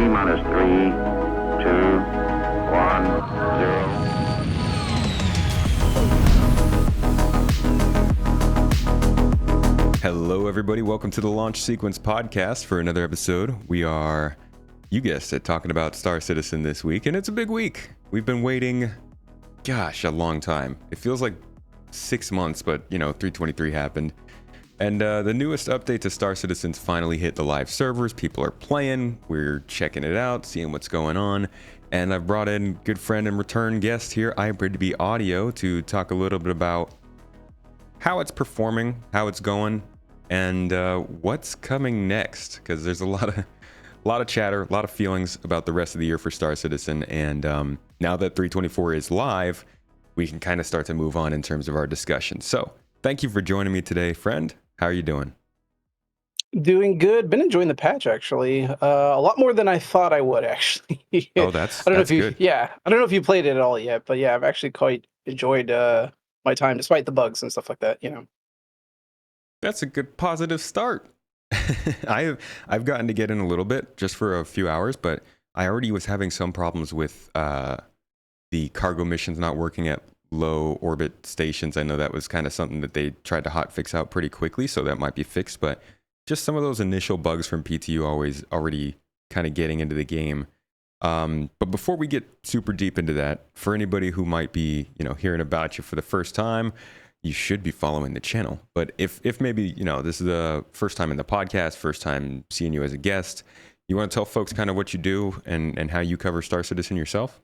T-minus 3, 2, 1, 0. Hello, everybody. Welcome to the Launch Sequence podcast for another episode. We are, you guessed it, talking about Star Citizen this week, and it's a big week. We've been waiting, a long time. It feels like 6 months, but, 323 happened. And the newest update to Star Citizen's finally hit the live servers. People are playing. We're checking it out, seeing what's going on. And I've brought in good friend and return guest here, Hybrid Audio, to talk a little bit about how it's performing, how it's going, and what's coming next. Because there's a lot of chatter, a lot of feelings about the rest of the year for Star Citizen. And now that 324 is live, we can kind of start to move on in terms of our discussion. So thank you for joining me today, friend. How are you doing? Doing good. Been enjoying the patch actually. A lot more than I thought I would actually. Oh, I don't know if that's you good. I don't know if you played it at all yet, but yeah, I've actually quite enjoyed my time despite the bugs and stuff like that. That's a good positive start. I've gotten to get in a little bit just for a few hours, but I already was having some problems with the cargo missions not working at low orbit stations. I know that was kind of something that they tried to hotfix out pretty quickly, so that might be fixed, but just some of those initial bugs from PTU already kind of getting into the game. But before we get super deep into that, for anybody who might be, hearing about you for the first time, you should be following the channel. But if maybe, this is the first time in the podcast, first time seeing you as a guest, you want to tell folks kind of what you do and how you cover Star Citizen yourself?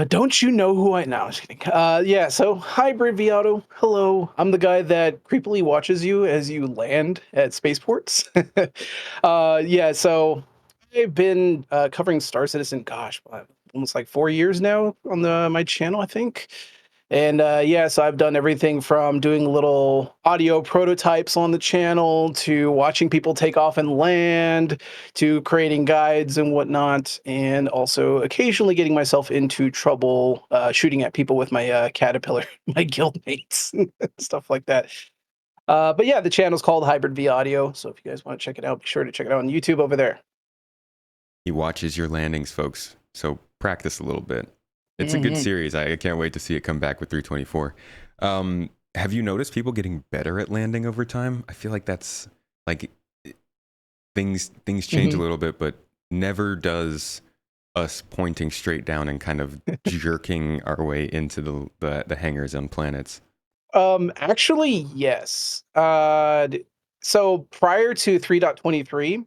Don't you know who I know? Just kidding. Yeah, so Hybrid Auto. Hello. I'm the guy that creepily watches you as you land at spaceports. Yeah, so I've been covering Star Citizen, gosh, almost like 4 years now on my channel, I think. And yeah, so I've done everything from doing little audio prototypes on the channel to watching people take off and land to creating guides and whatnot, and also occasionally getting myself into trouble shooting at people with my caterpillar, my guild mates, stuff like that. But yeah, the channel's called Hybrid V Audio, so if you guys want to check it out, be sure to check it out on YouTube over there. He watches your landings, folks, so practice a little bit. It's a good series. I can't wait to see it come back with 324. Have you noticed people getting better at landing over time? I feel like that's like things change a little bit, but never does us pointing straight down and kind of jerking our way into the hangars on planets. Actually, yes. So prior to 3.23,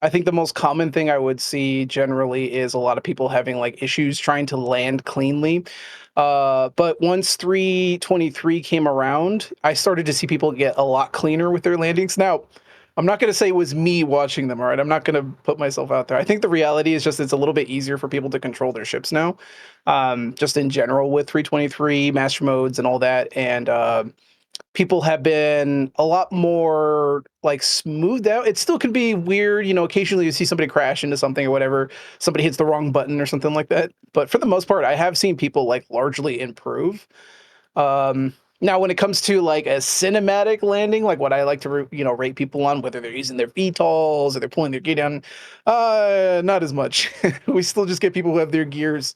I think the most common thing I would see generally is a lot of people having like issues trying to land cleanly. But once 323 came around, I started to see people get a lot cleaner with their landings. Now, I'm not going to say it was me watching them, all right? I'm not going to put myself out there. I think the reality is just it's a little bit easier for people to control their ships now, just in general with 323 master modes and all that. And people have been a lot more like smoothed out. It still can be weird, occasionally you see somebody crash into something or whatever, somebody hits the wrong button or something like that. But for the most part, I have seen people like largely improve. Now, when it comes to like a cinematic landing, like what I like to rate people on, whether they're using their VTOLs or they're pulling their gear down, not as much. We still just get people who have their gears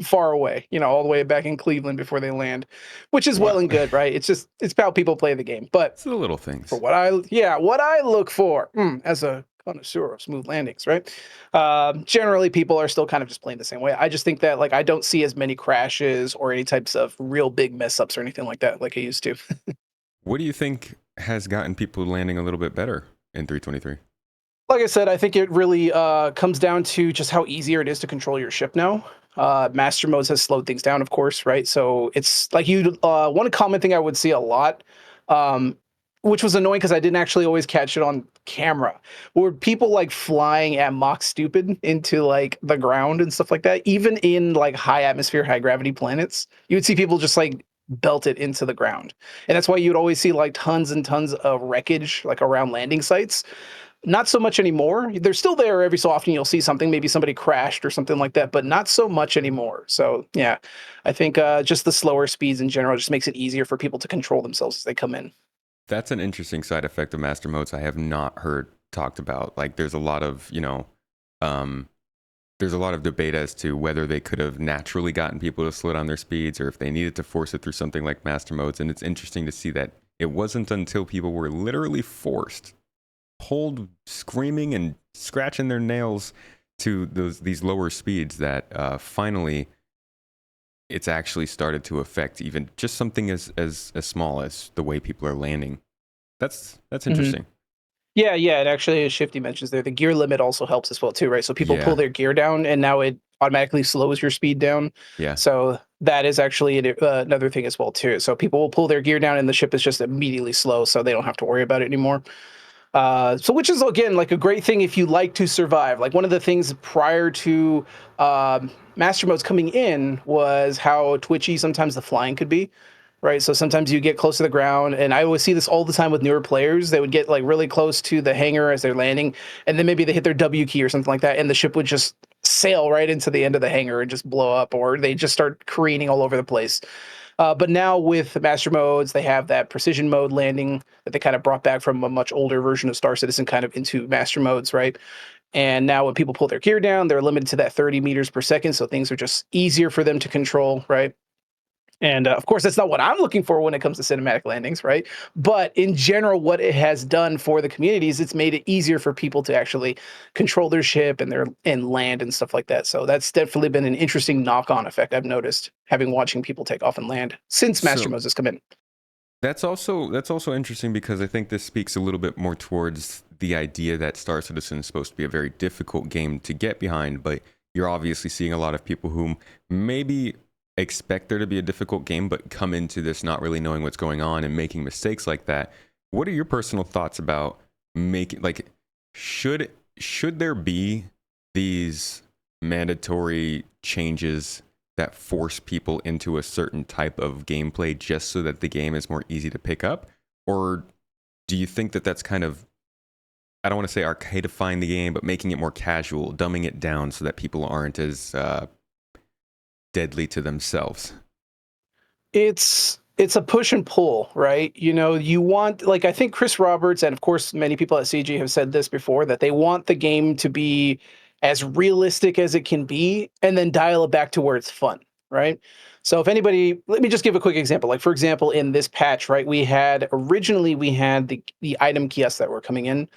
far away, all the way back in Cleveland before they land, which is well Wow. and good, right? It's how people play the game. But It's the little things. for what I look for as a connoisseur of smooth landings, right? Generally, people are still kind of just playing the same way. I just think that like I don't see as many crashes or any types of real big mess ups or anything like that like I used to. What do you think has gotten people landing a little bit better in 323? Like I said, I think it really comes down to just how easier it is to control your ship now. Master modes has slowed things down, of course, right? So it's like one common thing I would see a lot, um, which was annoying because I didn't actually always catch it on camera, were people like flying at Mach stupid into like the ground and stuff like that. Even in like high atmosphere, high gravity planets, you would see people just like belt it into the ground. And that's why you'd always see like tons and tons of wreckage like around landing sites. Not so much anymore. They're still there every so often. You'll see something, maybe somebody crashed or something like that, but not so much anymore. So yeah, I think just the slower speeds in general just makes it easier for people to control themselves as they come in. That's an interesting side effect of master modes I have not heard talked about. Like there's a lot of, Um, there's a lot of debate as to whether they could have naturally gotten people to slow down their speeds or if they needed to force it through something like master modes. And it's interesting to see that it wasn't until people were literally forced, pulled, screaming and scratching their nails to these lower speeds that finally it's actually started to affect even just something as small as the way people are landing. That's Mhm. interesting. Yeah, and actually, as Shifty mentions there, the gear limit also helps as well too, right? So people pull Yeah, their gear down, and now it automatically slows your speed down. yeah. So that is actually another thing as well too. So people will pull their gear down, and the ship is just immediately slow, so they don't have to worry about it anymore. So which is again like a great thing if you like to survive. Like one of the things prior to master modes coming in was how twitchy sometimes the flying could be, right? So sometimes you get close to the ground, and I always see this all the time with newer players. They would get like really close to the hangar as they're landing, and then maybe they hit their W key or something like that, and the ship would just sail right into the end of the hangar and just blow up, or they just start careening all over the place. But now with master modes, they have that precision mode landing that they kind of brought back from a much older version of Star Citizen, kind of into master modes, right? And now when people pull their gear down, they're limited to that 30 meters per second, so things are just easier for them to control, right? And of course, that's not what I'm looking for when it comes to cinematic landings, right? But in general, what it has done for the communities, it's made it easier for people to actually control their ship and their and land and stuff like that. So that's definitely been an interesting knock-on effect I've noticed having watching people take off and land since Master So Modes has come in. that's also interesting because I think this speaks a little bit more towards the idea that Star Citizen is supposed to be a very difficult game to get behind, but you're obviously seeing a lot of people who maybe expect there to be a difficult game but come into this not really knowing what's going on and making mistakes like that. What are your personal thoughts about making like should should there be these mandatory changes that force people into a certain type of gameplay just so that the game is more easy to pick up? Or do you think that that's kind of, I don't want to say arcadeifying the game, but making it more casual, dumbing it down so that people aren't as deadly to themselves? It's a push and pull, right? You know, you want like I think Chris Roberts and of course many people at CG have said this before that they want the game to be as realistic as it can be and then dial it back to where it's fun, right? So if anybody, let me just give a quick example. Like for example, in this patch, right, we had the item kiosks that were coming in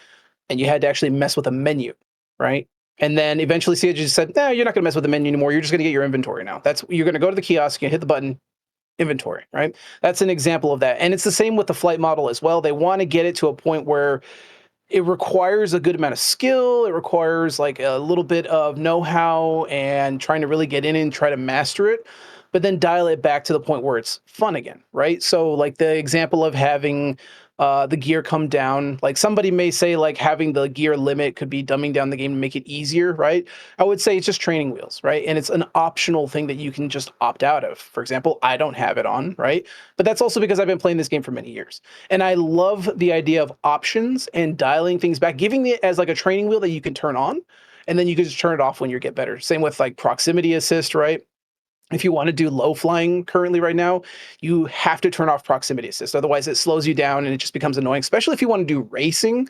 and you had to actually mess with a menu, right? And then eventually CG just said, "No, you're not going to mess with the menu anymore. You're just going to get your inventory now. That's you're going to go to the kiosk, you hit the button, inventory, right? That's an example of that. And it's the same with the flight model as well. They want to get it to a point where it requires a good amount of skill. It requires like a little bit of know-how and trying to really get in and try to master it, but then dial it back to the point where it's fun again, right? So like the example of having the gear come down, like somebody may say like having the gear limit could be dumbing down the game to make it easier, right? I would say it's just training wheels, right? And it's an optional thing that you can just opt out of. For example, I don't have it on, right? But that's also because I've been playing this game for many years. And I love the idea of options and dialing things back, giving it as like a training wheel that you can turn on, and then you can just turn it off when you get better. Same with like proximity assist, right? If you want to do low flying currently right now, you have to turn off proximity assist. Otherwise, it slows you down and it just becomes annoying, especially if you want to do racing,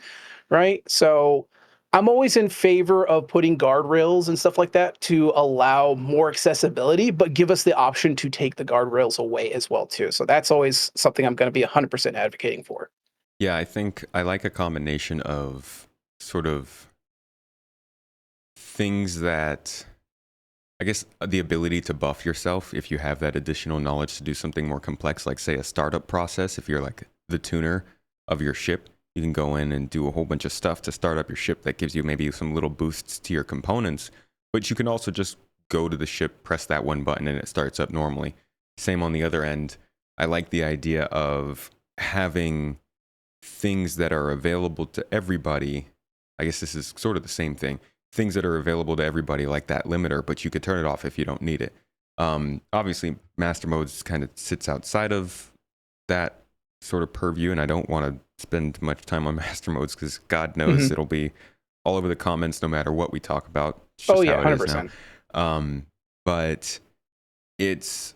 right? So I'm always in favor of putting guardrails and stuff like that to allow more accessibility, but give us the option to take the guardrails away as well too. So that's always something I'm going to be 100% advocating for. Yeah, I think I like a combination of sort of things that I guess the ability to buff yourself if you have that additional knowledge to do something more complex, like say a startup process. If you're like the tuner of your ship, you can go in and do a whole bunch of stuff to start up your ship that gives you maybe some little boosts to your components. But you can also just go to the ship, press that one button, and it starts up normally. Same on the other end. I like the idea of having things that are available to everybody. I guess this is sort of the same thing. Things that are available to everybody, like that limiter, but you could turn it off if you don't need it. Obviously, master modes kind of sits outside of that sort of purview, and I don't want to spend much time on master modes because God knows Mhm. it'll be all over the comments no matter what we talk about. It's Oh just yeah, how it is now. 100%. But it's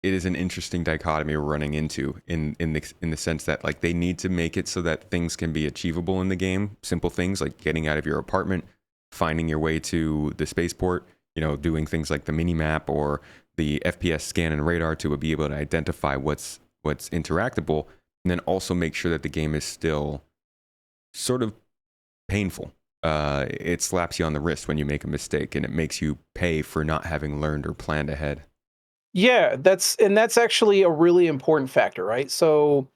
it is an interesting dichotomy we're running into in the sense that like they need to make it so that things can be achievable in the game. Simple things like getting out of your apartment, finding your way to the spaceport, doing things like the mini map or the FPS scan and radar to be able to identify what's interactable, and then also make sure that the game is still sort of painful. It slaps you on the wrist when you make a mistake, and it makes you pay for not having learned or planned ahead. Yeah, that's actually a really important factor, right? So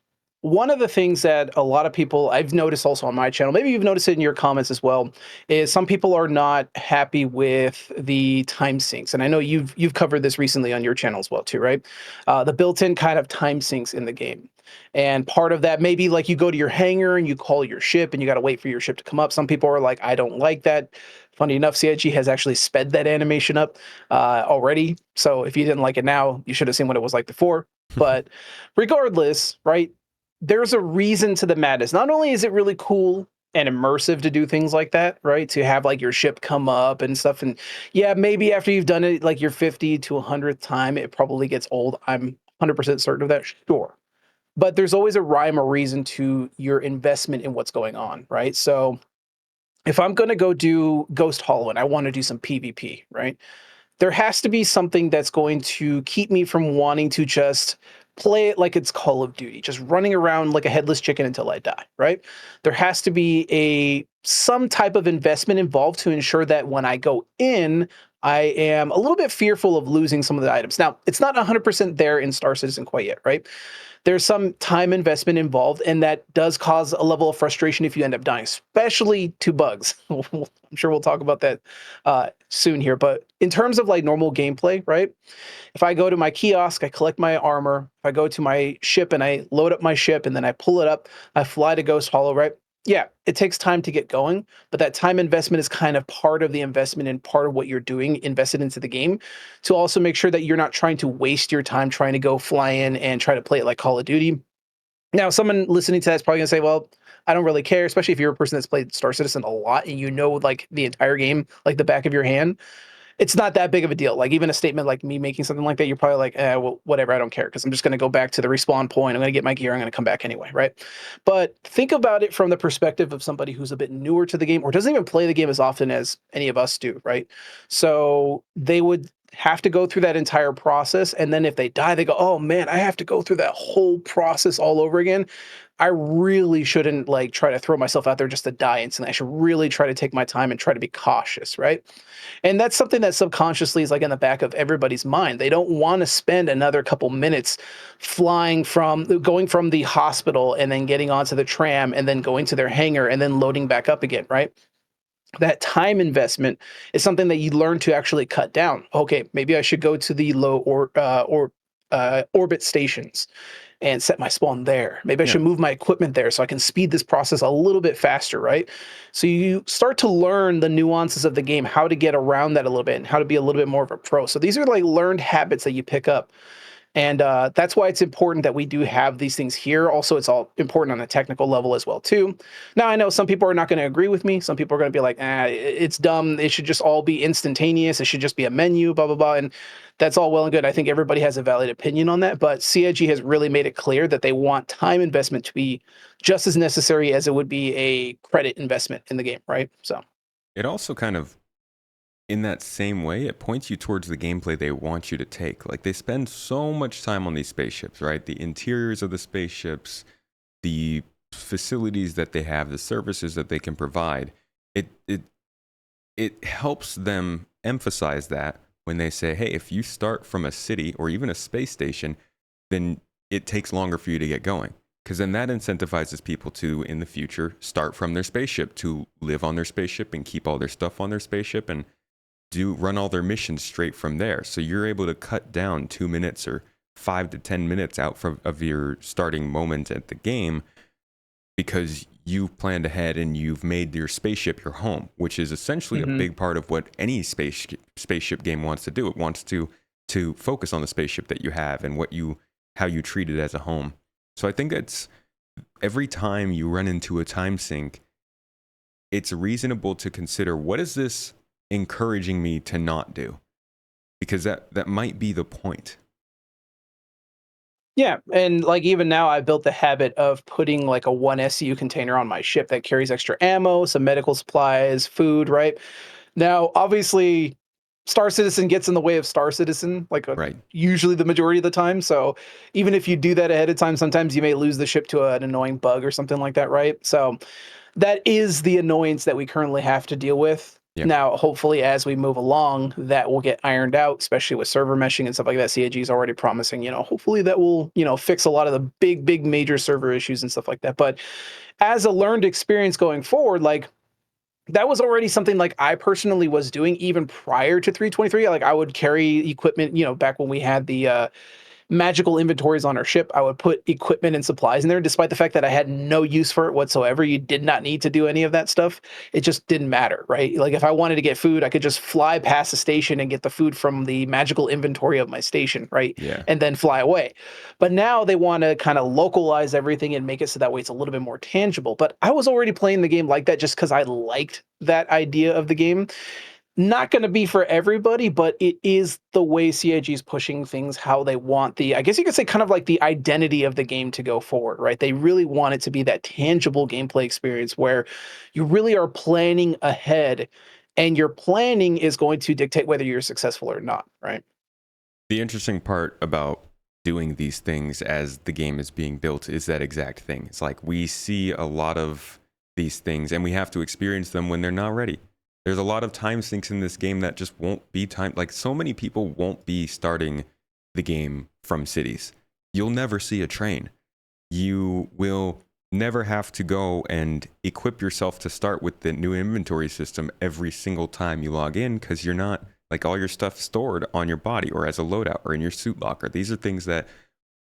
one of the things that a lot of people I've noticed also on my channel, maybe you've noticed it in your comments as well, is some people are not happy with the time sinks. And I know you've covered this recently on your channel as well too, right? The built-in kind of time sinks in the game. And part of that maybe like you go to your hangar and you call your ship and you got to wait for your ship to come up. Some people are like, I don't like that. Funny enough, CIG has actually sped that animation up already. So if you didn't like it now, you should have seen what it was like before. But regardless, right? There's a reason to the madness. Not only is it really cool and immersive to do things like that, right? To have like your ship come up and stuff. And yeah, maybe after you've done it like your 50 to 100th time, it probably gets old. I'm 100% certain of that. Sure. But there's always a rhyme or reason to your investment in what's going on, right? So if I'm going to go do Ghost Hollow and I want to do some PvP, right? There has to be something that's going to keep me from wanting to just play it like it's Call of Duty, just running around like a headless chicken until I die, right? There has to be some type of investment involved to ensure that when I go in, I am a little bit fearful of losing some of the items. Now, it's not 100% there in Star Citizen quite yet, right? There's some time investment involved, and that does cause a level of frustration if you end up dying, especially to bugs. I'm sure we'll talk about that soon here. But in terms of like normal gameplay, right? If I go to my kiosk, I collect my armor. If I go to my ship and I load up my ship and then I pull it up, I fly to Ghost Hollow, right? Yeah, it takes time to get going, but that time investment is kind of part of the investment and part of what you're doing invested into the game to also make sure that you're not trying to waste your time trying to go fly in and try to play it like Call of Duty. Now, someone listening to that's probably gonna say, well, I don't really care, especially if you're a person that's played Star Citizen a lot and you know like the entire game like the back of your hand. It's not that big of a deal. Like even a statement like me making something like that, you're probably like, well, whatever, I don't care because I'm just going to go back to the respawn point. I'm going to get my gear. I'm going to come back anyway, right? But think about it from the perspective of somebody who's a bit newer to the game or doesn't even play the game as often as any of us do, right? So they would have to go through that entire process. And then if they die, they go, oh man, I have to go through that whole process all over again. I really shouldn't like try to throw myself out there just to die instantly. I should really try to take my time and try to be cautious, right? And that's something that subconsciously is like in the back of everybody's mind. They don't want to spend another couple minutes going from the hospital and then getting onto the tram and then going to their hangar and then loading back up again, right? That time investment is something that you learn to actually cut down. Okay, maybe I should go to the orbit stations and set my spawn there. Maybe I Yeah. should move my equipment there so I can speed this process a little bit faster, right? So you start to learn the nuances of the game, how to get around that a little bit and how to be a little bit more of a pro. So these are like learned habits that you pick up. And that's why it's important that we do have these things here. Also, it's all important on a technical level as well, too. Now, I know some people are not going to agree with me. Some people are going to be like, it's dumb. It should just all be instantaneous. It should just be a menu, blah, blah, blah. And that's all well and good. I think everybody has a valid opinion on that. But CIG has really made it clear that they want time investment to be just as necessary as it would be a credit investment in the game, right? So It also kind of, in that same way, it points you towards the gameplay they want you to take. Like they spend so much time on these spaceships, right? The interiors of the spaceships, the facilities that they have, the services that they can provide. It helps them emphasize that when they say, hey, if you start from a city or even a space station, then it takes longer for you to get going. Because then that incentivizes people to, in the future, start from their spaceship, to live on their spaceship and keep all their stuff on their spaceship and run all their missions straight from there. So you're able to cut down 2 minutes or 5 to 10 minutes out of your starting moment at the game because you've planned ahead and you've made your spaceship your home, which is essentially a big part of what any spaceship game wants to do. It wants to focus on the spaceship that you have and how you treat it as a home. So I think it's every time you run into a time sink, it's reasonable to consider, what is this encouraging me to not do? Because that might be the point. Yeah, and like even now, I built the habit of putting like a one SCU container on my ship that carries extra ammo, some medical supplies, food. Right now, obviously, Star Citizen gets in the way of Star Citizen, like Right. usually the majority of the time. So even if you do that ahead of time, sometimes you may lose the ship to an annoying bug or something like that. Right. So that is the annoyance that we currently have to deal with. Yeah. Now, hopefully, as we move along, that will get ironed out, especially with server meshing and stuff like that. CAG is already promising, hopefully that will, fix a lot of the big major server issues and stuff like that. But as a learned experience going forward, like that was already something like I personally was doing even prior to 323. Like I would carry equipment, back when we had the magical inventories on our ship. I would put equipment and supplies in there, despite the fact that I had no use for it whatsoever. You did not need to do any of that stuff. It just didn't matter, right? Like if I wanted to get food, I could just fly past the station and get the food from the magical inventory of my station, right? Yeah. And then fly away. But now they want to kind of localize everything and make it so that way it's a little bit more tangible. But I was already playing the game like that just because I liked that idea of the game. Not gonna be for everybody, but it is the way CIG is pushing things, how they want I guess you could say kind of like the identity of the game to go forward, right? They really want it to be that tangible gameplay experience where you really are planning ahead and your planning is going to dictate whether you're successful or not, right? The interesting part about doing these things as the game is being built is that exact thing. It's like we see a lot of these things and we have to experience them when they're not ready. There's a lot of time sinks in this game that just won't be time. Like so many people won't be starting the game from cities. You'll never see a train. You will never have to go and equip yourself to start with the new inventory system every single time you log in because you're not like all your stuff stored on your body or as a loadout or in your suit locker. These are things that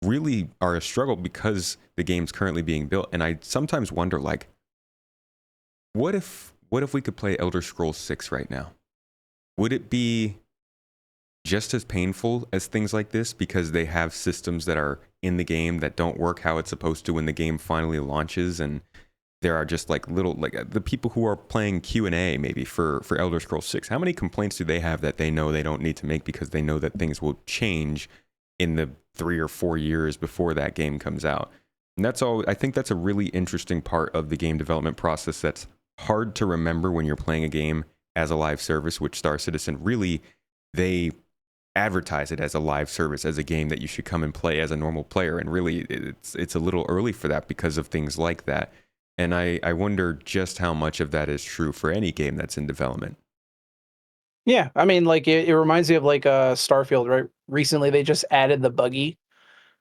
really are a struggle because the game's currently being built. And I sometimes wonder, like, what if we could play Elder Scrolls 6 right now? Would it be just as painful as things like this because they have systems that are in the game that don't work how it's supposed to when the game finally launches, and there are just like little the people who are playing Q&A maybe for Elder Scrolls 6, how many complaints do they have that they know they don't need to make because they know that things will change in the 3 or 4 years before that game comes out? And that's all. I think that's a really interesting part of the game development process that's hard to remember when you're playing a game as a live service, which Star Citizen really, they advertise it as a live service, as a game that you should come and play as a normal player. And really, it's a little early for that because of things like that. And I wonder just how much of that is true for any game that's in development. Yeah, I mean, like it reminds me of like Starfield, right? Recently, they just added the buggy,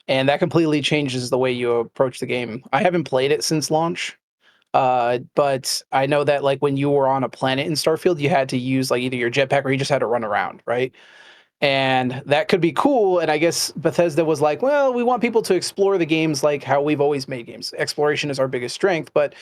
and that completely changes the way you approach the game. I haven't played it since launch, but I know that like when you were on a planet in Starfield, you had to use like either your jetpack or you just had to run around, right? And that could be cool. And I guess Bethesda was like, well, we want people to explore the games like how we've always made games. Exploration is our biggest strength. But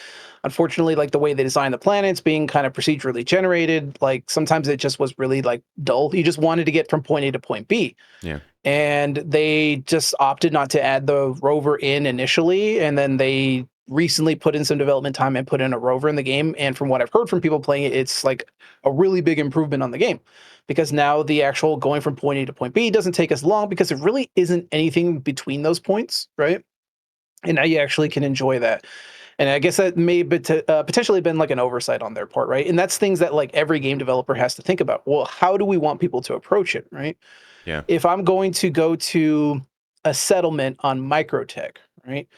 unfortunately, like the way they designed the planets being kind of procedurally generated, like sometimes it just was really like dull. You just wanted to get from point A to point B. Yeah. And they just opted not to add the rover in initially. And then they recently put in some development time and put in a rover in the game. And from what I've heard from people playing it, it's like a really big improvement on the game because now the actual going from point A to point B doesn't take as long because it really isn't anything between those points, right? And now you actually can enjoy that. And I guess that may be potentially been like an oversight on their part, right? And that's things that like every game developer has to think about. Well, how do we want people to approach it, right? Yeah. If I'm going to go to a settlement on Microtech, right?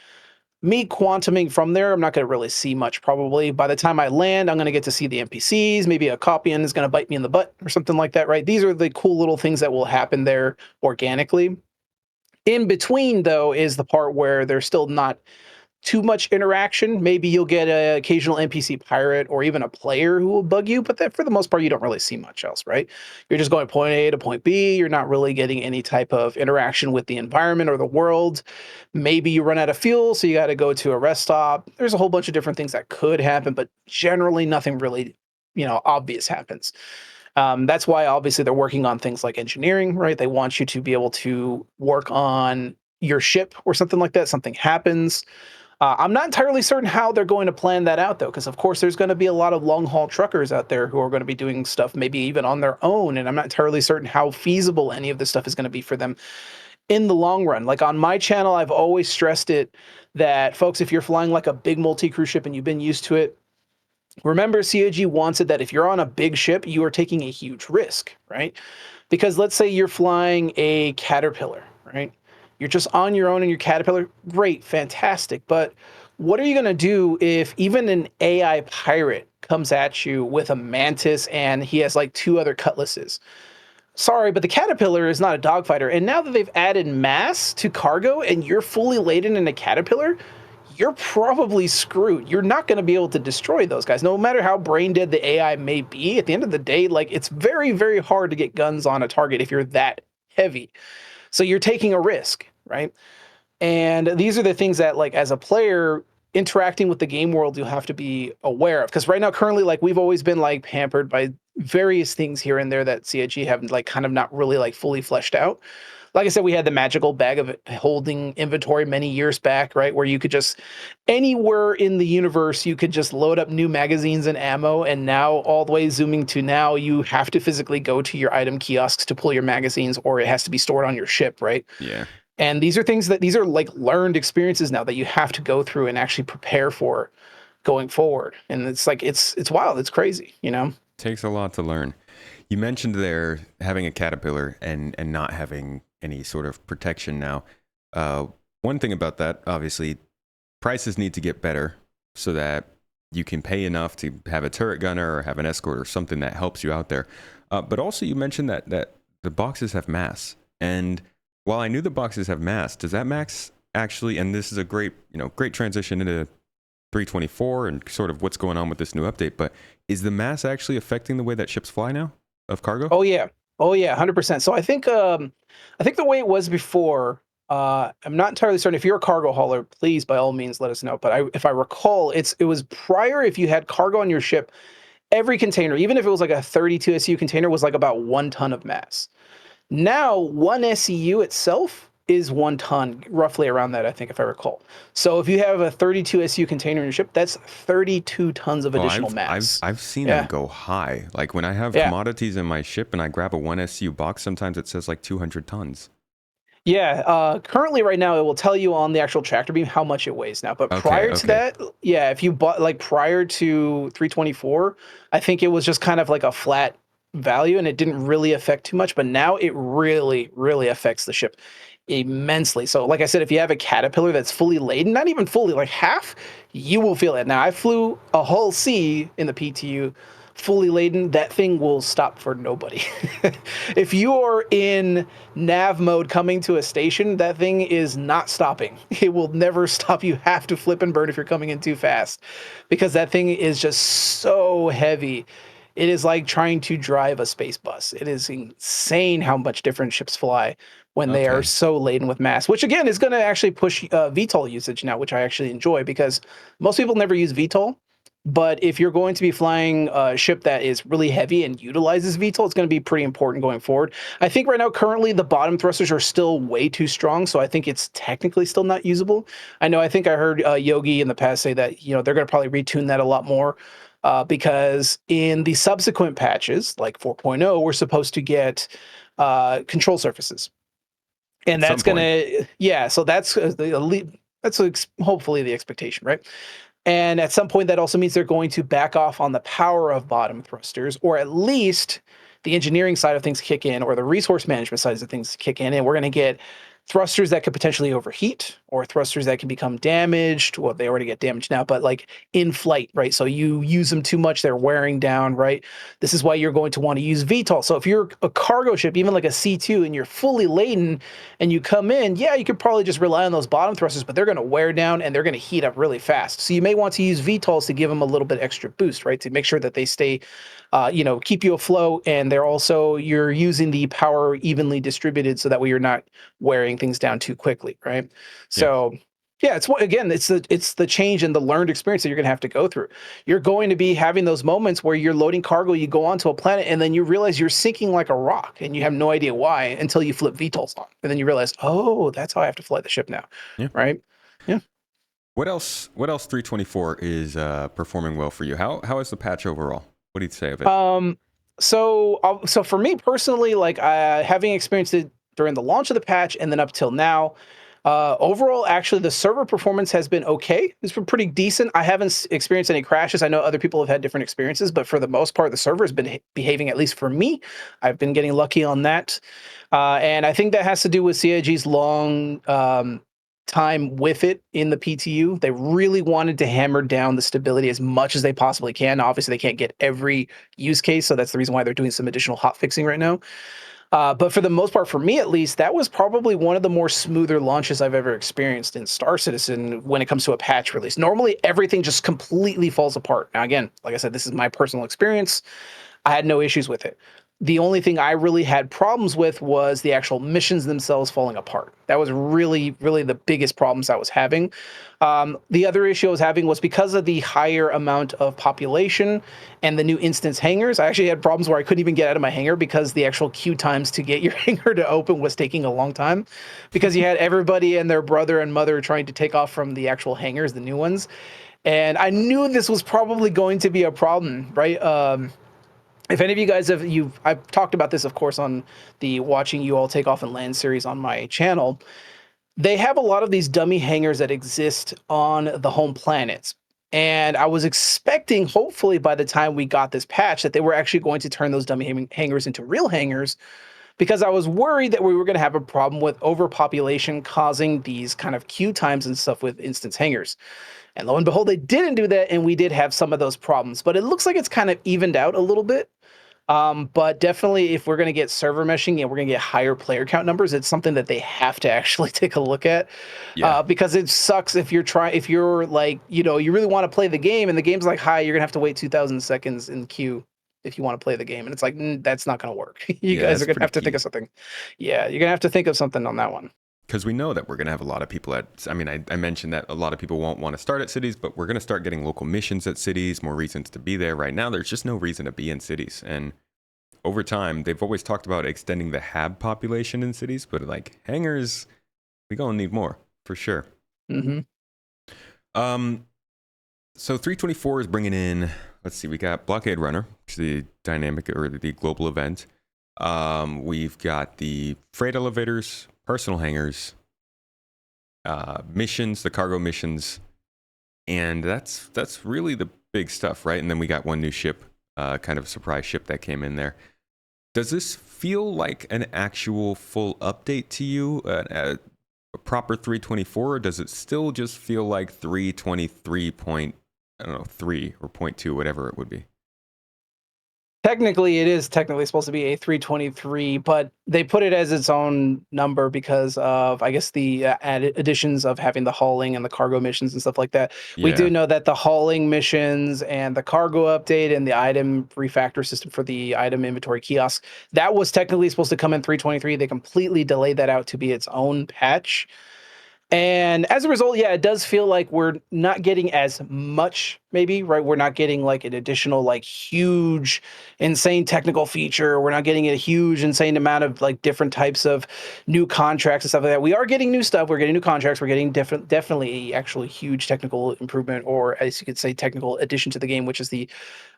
Me quantuming from there, I'm not going to really see much probably. By the time I land, I'm going to get to see the NPCs. Maybe a copying is going to bite me in the butt or something like that, right? These are the cool little things that will happen there organically. In between, though, is the part where there's still not too much interaction. Maybe you'll get an occasional NPC pirate or even a player who will bug you, but that for the most part, you don't really see much else, right? You're just going point A to point B. You're not really getting any type of interaction with the environment or the world. Maybe you run out of fuel, so you got to go to a rest stop. There's a whole bunch of different things that could happen, but generally nothing really, obvious happens. That's why obviously they're working on things like engineering, right? They want you to be able to work on your ship or something like that. Something happens. I'm not entirely certain how they're going to plan that out, though, because of course there's going to be a lot of long haul truckers out there who are going to be doing stuff maybe even on their own, and I'm not entirely certain how feasible any of this stuff is going to be for them in the long run. Like on my channel, I've always stressed it that folks, if you're flying like a big multi-cruise ship and you've been used to it, remember COG wants it that if you're on a big ship, you are taking a huge risk, right? Because let's say you're flying a Caterpillar, right? You're just on your own in your Caterpillar. Great, fantastic. But what are you going to do if even an AI pirate comes at you with a Mantis and he has like two other cutlasses? Sorry, but the Caterpillar is not a dogfighter. And now that they've added mass to cargo and you're fully laden in a Caterpillar, you're probably screwed. You're not going to be able to destroy those guys. No matter how brain dead the AI may be, at the end of the day, like it's very, very hard to get guns on a target if you're that heavy. So you're taking a risk, right? And these are the things that, like, as a player interacting with the game world, you'll have to be aware of. Because right now, currently, like, we've always been like pampered by various things here and there that CIG haven't like kind of not really like fully fleshed out. Like I said, we had the magical bag of holding inventory many years back, right? Where you could just anywhere in the universe, you could just load up new magazines and ammo. And now, all the way zooming to now, you have to physically go to your item kiosks to pull your magazines, or it has to be stored on your ship, right? Yeah. And these are things that these are like learned experiences now that you have to go through and actually prepare for going forward. And it's like it's wild, it's crazy, you know? Takes a lot to learn. You mentioned there having a Caterpillar and not having any sort of protection now. One thing about that, obviously, prices need to get better so that you can pay enough to have a turret gunner or have an escort or something that helps you out there. But also, you mentioned that the boxes have mass, and while I knew the boxes have mass, does that max actually? And this is a great transition into 324 and sort of what's going on with this new update. But is the mass actually affecting the way that ships fly now of cargo? Oh yeah. Oh yeah, 100%. So I think the way it was before, I'm not entirely certain. If you're a cargo hauler, please by all means let us know. But if I recall, it was prior, if you had cargo on your ship, every container, even if it was like a 32 SU container, was like about 1 ton of mass. Now, one SEU itself is 1 ton, roughly around that, I think, if I recall. So if you have a 32 SU container in your ship, that's 32 tons of Oh, additional I've mass. I've seen them Yeah, go high. Like when I have yeah, commodities in my ship and I grab a 1 SU box, sometimes it says like 200 tons. yeah. Currently, right now, it will tell you on the actual tractor beam how much it weighs now. But Okay, prior to okay. that, yeah, if you bought like prior to 324, I think it was just kind of like a flat value and it didn't really affect too much. But now it really, really affects the ship immensely. So, like I said, if you have a Caterpillar that's fully laden, not even fully, like half, you will feel it. Now, I flew a Hull C in the PTU fully laden, that thing will stop for nobody. If you are in nav mode coming to a station, that thing is not stopping. It will never stop. You have to flip and burn if you're coming in too fast because that thing is just so heavy. It is like trying to drive a space bus. It is insane how much different ships fly when they are Okay. so laden with mass, which again is going to actually push VTOL usage now, which I actually enjoy because most people never use VTOL. But if you're going to be flying a ship that is really heavy and utilizes VTOL, it's going to be pretty important going forward. I think right now, currently, the bottom thrusters are still way too strong, so I think it's technically still not usable. I think I heard Yogi in the past say that they're going to probably retune that a lot more because in the subsequent patches, like 4.0, we're supposed to get control surfaces, At and some that's going point. to so hopefully the expectation, right? And at some point, that also means they're going to back off on the power of bottom thrusters, or at least the engineering side of things kick in, or the resource management side of things kick in. And we're going to get thrusters that could potentially overheat, or thrusters that can become damaged. Well, they already get damaged now, but like in flight, right? So you use them too much, they're wearing down, right? This is why you're going to want to use VTOL. So if you're a cargo ship, even like a C2, and you're fully laden and you come in, yeah, you could probably just rely on those bottom thrusters, but they're going to wear down and they're going to heat up really fast. So you may want to use VTOLs to give them a little bit extra boost, right? To make sure that they stay, keep you afloat, and you're using the power evenly distributed, so that way you're not wearing things down too quickly, right? Yeah. So yeah, it's the change and the learned experience that you're going to have to go through. You're going to be having those moments where you're loading cargo, you go onto a planet, and then you realize you're sinking like a rock, and you have no idea why until you flip VTOLs on, and then you realize, oh, that's how I have to fly the ship now, Yeah. right? Yeah. What else 324 is performing well for you? How is the patch overall? What do you say of it? So for me personally, like having experienced it during the launch of the patch and then up till now. Overall, actually, the server performance has been okay. It's been pretty decent. I haven't experienced any crashes. I know other people have had different experiences, but for the most part, the server has been behaving, at least for me. I've been getting lucky on that. And I think that has to do with CIG's long time with it in the PTU. They really wanted to hammer down the stability as much as they possibly can. Obviously, they can't get every use case, so that's the reason why they're doing some additional hot fixing right now. But for the most part, for me at least, that was probably one of the more smoother launches I've ever experienced in Star Citizen when it comes to a patch release. Normally, everything just completely falls apart. Now, again, like I said, this is my personal experience. I had no issues with it. The only thing I really had problems with was the actual missions themselves falling apart. That was really, really the biggest problems I was having. The other issue I was having was because of the higher amount of population and the new instance hangars. I actually had problems where I couldn't even get out of my hangar because the actual queue times to get your hangar to open was taking a long time because you had everybody and their brother and mother trying to take off from the actual hangars, the new ones. And I knew this was probably going to be a problem, right? If any of you guys I've talked about this, of course, on the Watching You All Take Off and Land series on my channel. They have a lot of these dummy hangars that exist on the home planets. And I was expecting, hopefully, by the time we got this patch, that they were actually going to turn those dummy hangars into real hangars, because I was worried that we were going to have a problem with overpopulation causing these kind of queue times and stuff with instance hangars. And lo and behold, they didn't do that, and we did have some of those problems. But it looks like it's kind of evened out a little bit. But definitely, if we're going to get server meshing and we're going to get higher player count numbers, it's something that they have to actually take a look at. Yeah. Because it sucks if you're like, you really want to play the game and the game's like, hi, you're going to have to wait 2,000 seconds in queue if you want to play the game. And it's like, that's not going to work. You Yeah, guys are that's going to pretty have to think key. of something. Yeah, you're going to have to think of something on that one. Because we know that we're going to have a lot of people I mentioned that a lot of people won't want to start at cities, but we're going to start getting local missions at cities, more reasons to be there. Right now, there's just no reason to be in cities. And over time, they've always talked about extending the hab population in cities, but like hangars, we gonna need more for sure. Mm-hmm. So 324 is bringing in, let's see, we got Blockade Runner, which is the dynamic or the global event. We've got the freight elevators, personal hangars, missions, the cargo missions, and that's really the big stuff, right? And then we got one new ship, kind of a surprise ship that came in there. Does this feel like an actual full update to you, a proper 324, or does it still just feel like 323 point, I don't know, 3 or point 2, whatever it would be? Technically, it is technically supposed to be a 323, but they put it as its own number because of, I guess, the added additions of having the hauling and the cargo missions and stuff like that. We do Yeah, know that the hauling missions and the cargo update and the item refactor system for the item inventory kiosk, that was technically supposed to come in 323. They completely delayed that out to be its own patch. And as a result, yeah, it does feel like we're not getting as much, maybe, right? We're not getting like an additional, like, huge, insane technical feature. We're not getting a huge, insane amount of like different types of new contracts and stuff like that. We are getting new stuff. We're getting new contracts. We're getting definitely actually huge technical improvement, or as you could say, technical addition to the game, which is the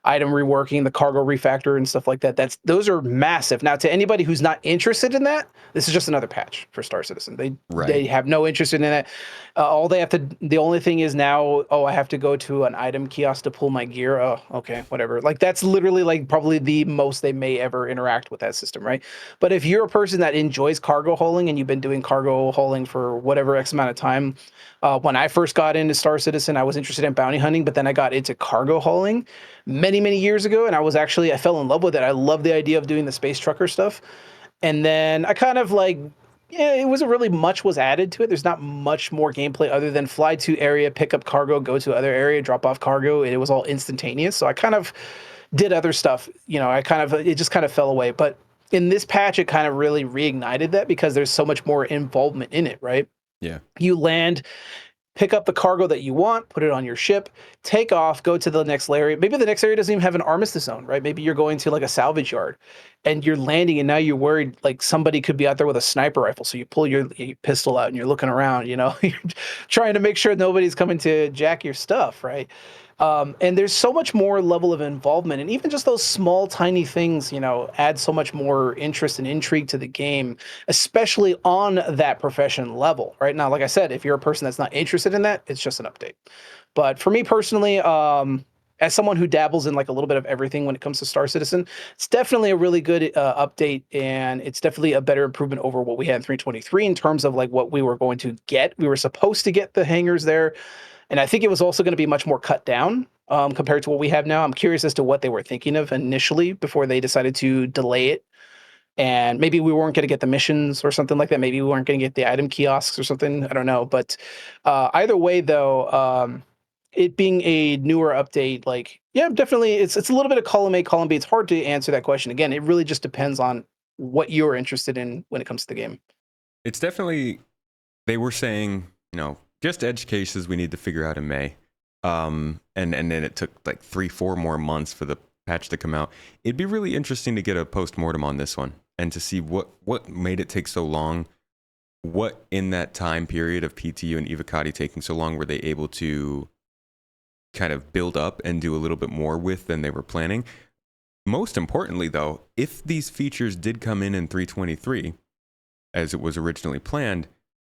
item reworking, the cargo refactor, and stuff like that. Those are massive. Now, to anybody who's not interested in that, this is just another patch for Star Citizen. They right. have no interest in that. All they have to, the only thing is now, oh, I have to go to an item kiosk to pull my gear. Oh, okay, whatever. Like, that's literally like probably the most they may ever interact with that system, right? But if you're a person that enjoys cargo hauling and you've been doing cargo hauling for whatever X amount of time, when I first got into Star Citizen, I was interested in bounty hunting, but then I got into cargo hauling many years ago, and I fell in love with it. I love the idea of doing the space trucker stuff. And then I kind of like, yeah, it wasn't really much was added to it. There's not much more gameplay other than fly to area, pick up cargo, go to other area, drop off cargo, and it was all instantaneous. So I kind of did other stuff. It just kind of fell away. But in this patch, it kind of really reignited that because there's so much more involvement in it, right? Yeah. You land, pick up the cargo that you want, put it on your ship, take off, go to the next area. Maybe the next area doesn't even have an armistice zone, right? Maybe you're going to like a salvage yard and you're landing and now you're worried like somebody could be out there with a sniper rifle. So you pull your pistol out and you're looking around, you're trying to make sure nobody's coming to jack your stuff, right? And there's so much more level of involvement, and even just those small, tiny things, add so much more interest and intrigue to the game, especially on that profession level. Right now, like I said, if you're a person that's not interested in that, it's just an update. But for me personally, as someone who dabbles in like a little bit of everything when it comes to Star Citizen, it's definitely a really good update, and it's definitely a better improvement over what we had in 323 in terms of like what we were going to get. We were supposed to get the hangars there, and I think it was also going to be much more cut down compared to what we have now. I'm curious as to what they were thinking of initially before they decided to delay it. And maybe we weren't going to get the missions or something like that. Maybe we weren't going to get the item kiosks or something. I don't know. But either way, though, it being a newer update, like, yeah, definitely, it's a little bit of column A, column B. It's hard to answer that question. Again, it really just depends on what you're interested in when it comes to the game. It's definitely, they were saying, just edge cases we need to figure out in May. And then it took like 3-4 more months for the patch to come out. It'd be really interesting to get a post-mortem on this one and to see what made it take so long. What in that time period of PTU and Evocati taking so long were they able to kind of build up and do a little bit more with than they were planning? Most importantly, though, if these features did come in 323, as it was originally planned,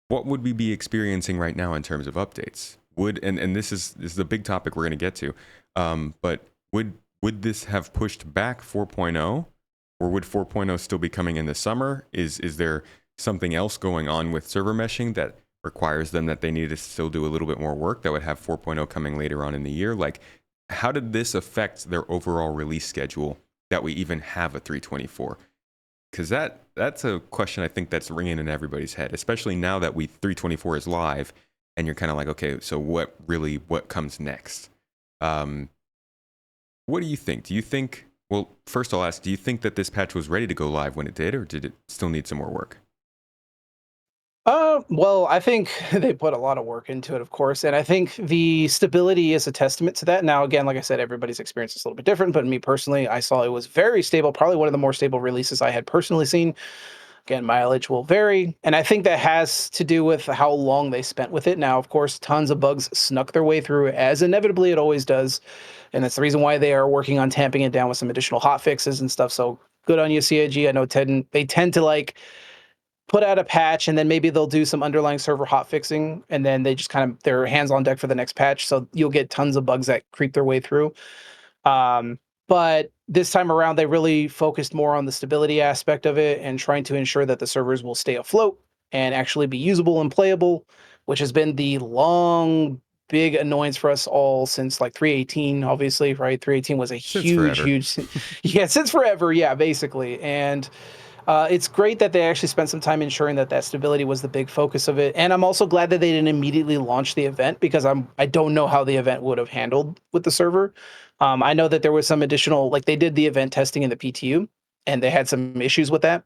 what would we be experiencing right now in terms of updates? And this is the big topic we're going to get to, but would this have pushed back 4.0, or would 4.0 still be coming in the summer? Is there something else going on with server meshing that requires them that they need to still do a little bit more work that would have 4.0 coming later on in the year? Like, how did this affect their overall release schedule that we even have a 324? Because that's a question I think that's ringing in everybody's head, especially now that 324 is live, and you're kind of like, okay, so what comes next? What do you think? Well, first I'll ask, do you think that this patch was ready to go live when it did, or did it still need some more work? Well, I think they put a lot of work into it, of course, and I think the stability is a testament to that. Now, again, like I said, everybody's experience is a little bit different, but me personally, I saw it was very stable, probably one of the more stable releases I had personally seen. Again, mileage will vary, and I think that has to do with how long they spent with it. Now, of course, tons of bugs snuck their way through, as inevitably it always does, and that's the reason why they are working on tamping it down with some additional hot fixes and stuff. So good on you, CIG. I know they tend to like put out a patch, and then maybe they'll do some underlying server hot fixing, and then they just kind of their hands on deck for the next patch. So you'll get tons of bugs that creep their way through. Um, but this time around, they really focused more on the stability aspect of it and trying to ensure that the servers will stay afloat and actually be usable and playable, which has been the long, big annoyance for us all since like 318, obviously, right? 318 was a Since huge, forever. huge, yeah, since forever, yeah, basically. And it's great that they actually spent some time ensuring that that stability was the big focus of it, and I'm also glad that they didn't immediately launch the event because I don't know how the event would have handled with the server. I know that there was some additional, like they did the event testing in the PTU, and they had some issues with that.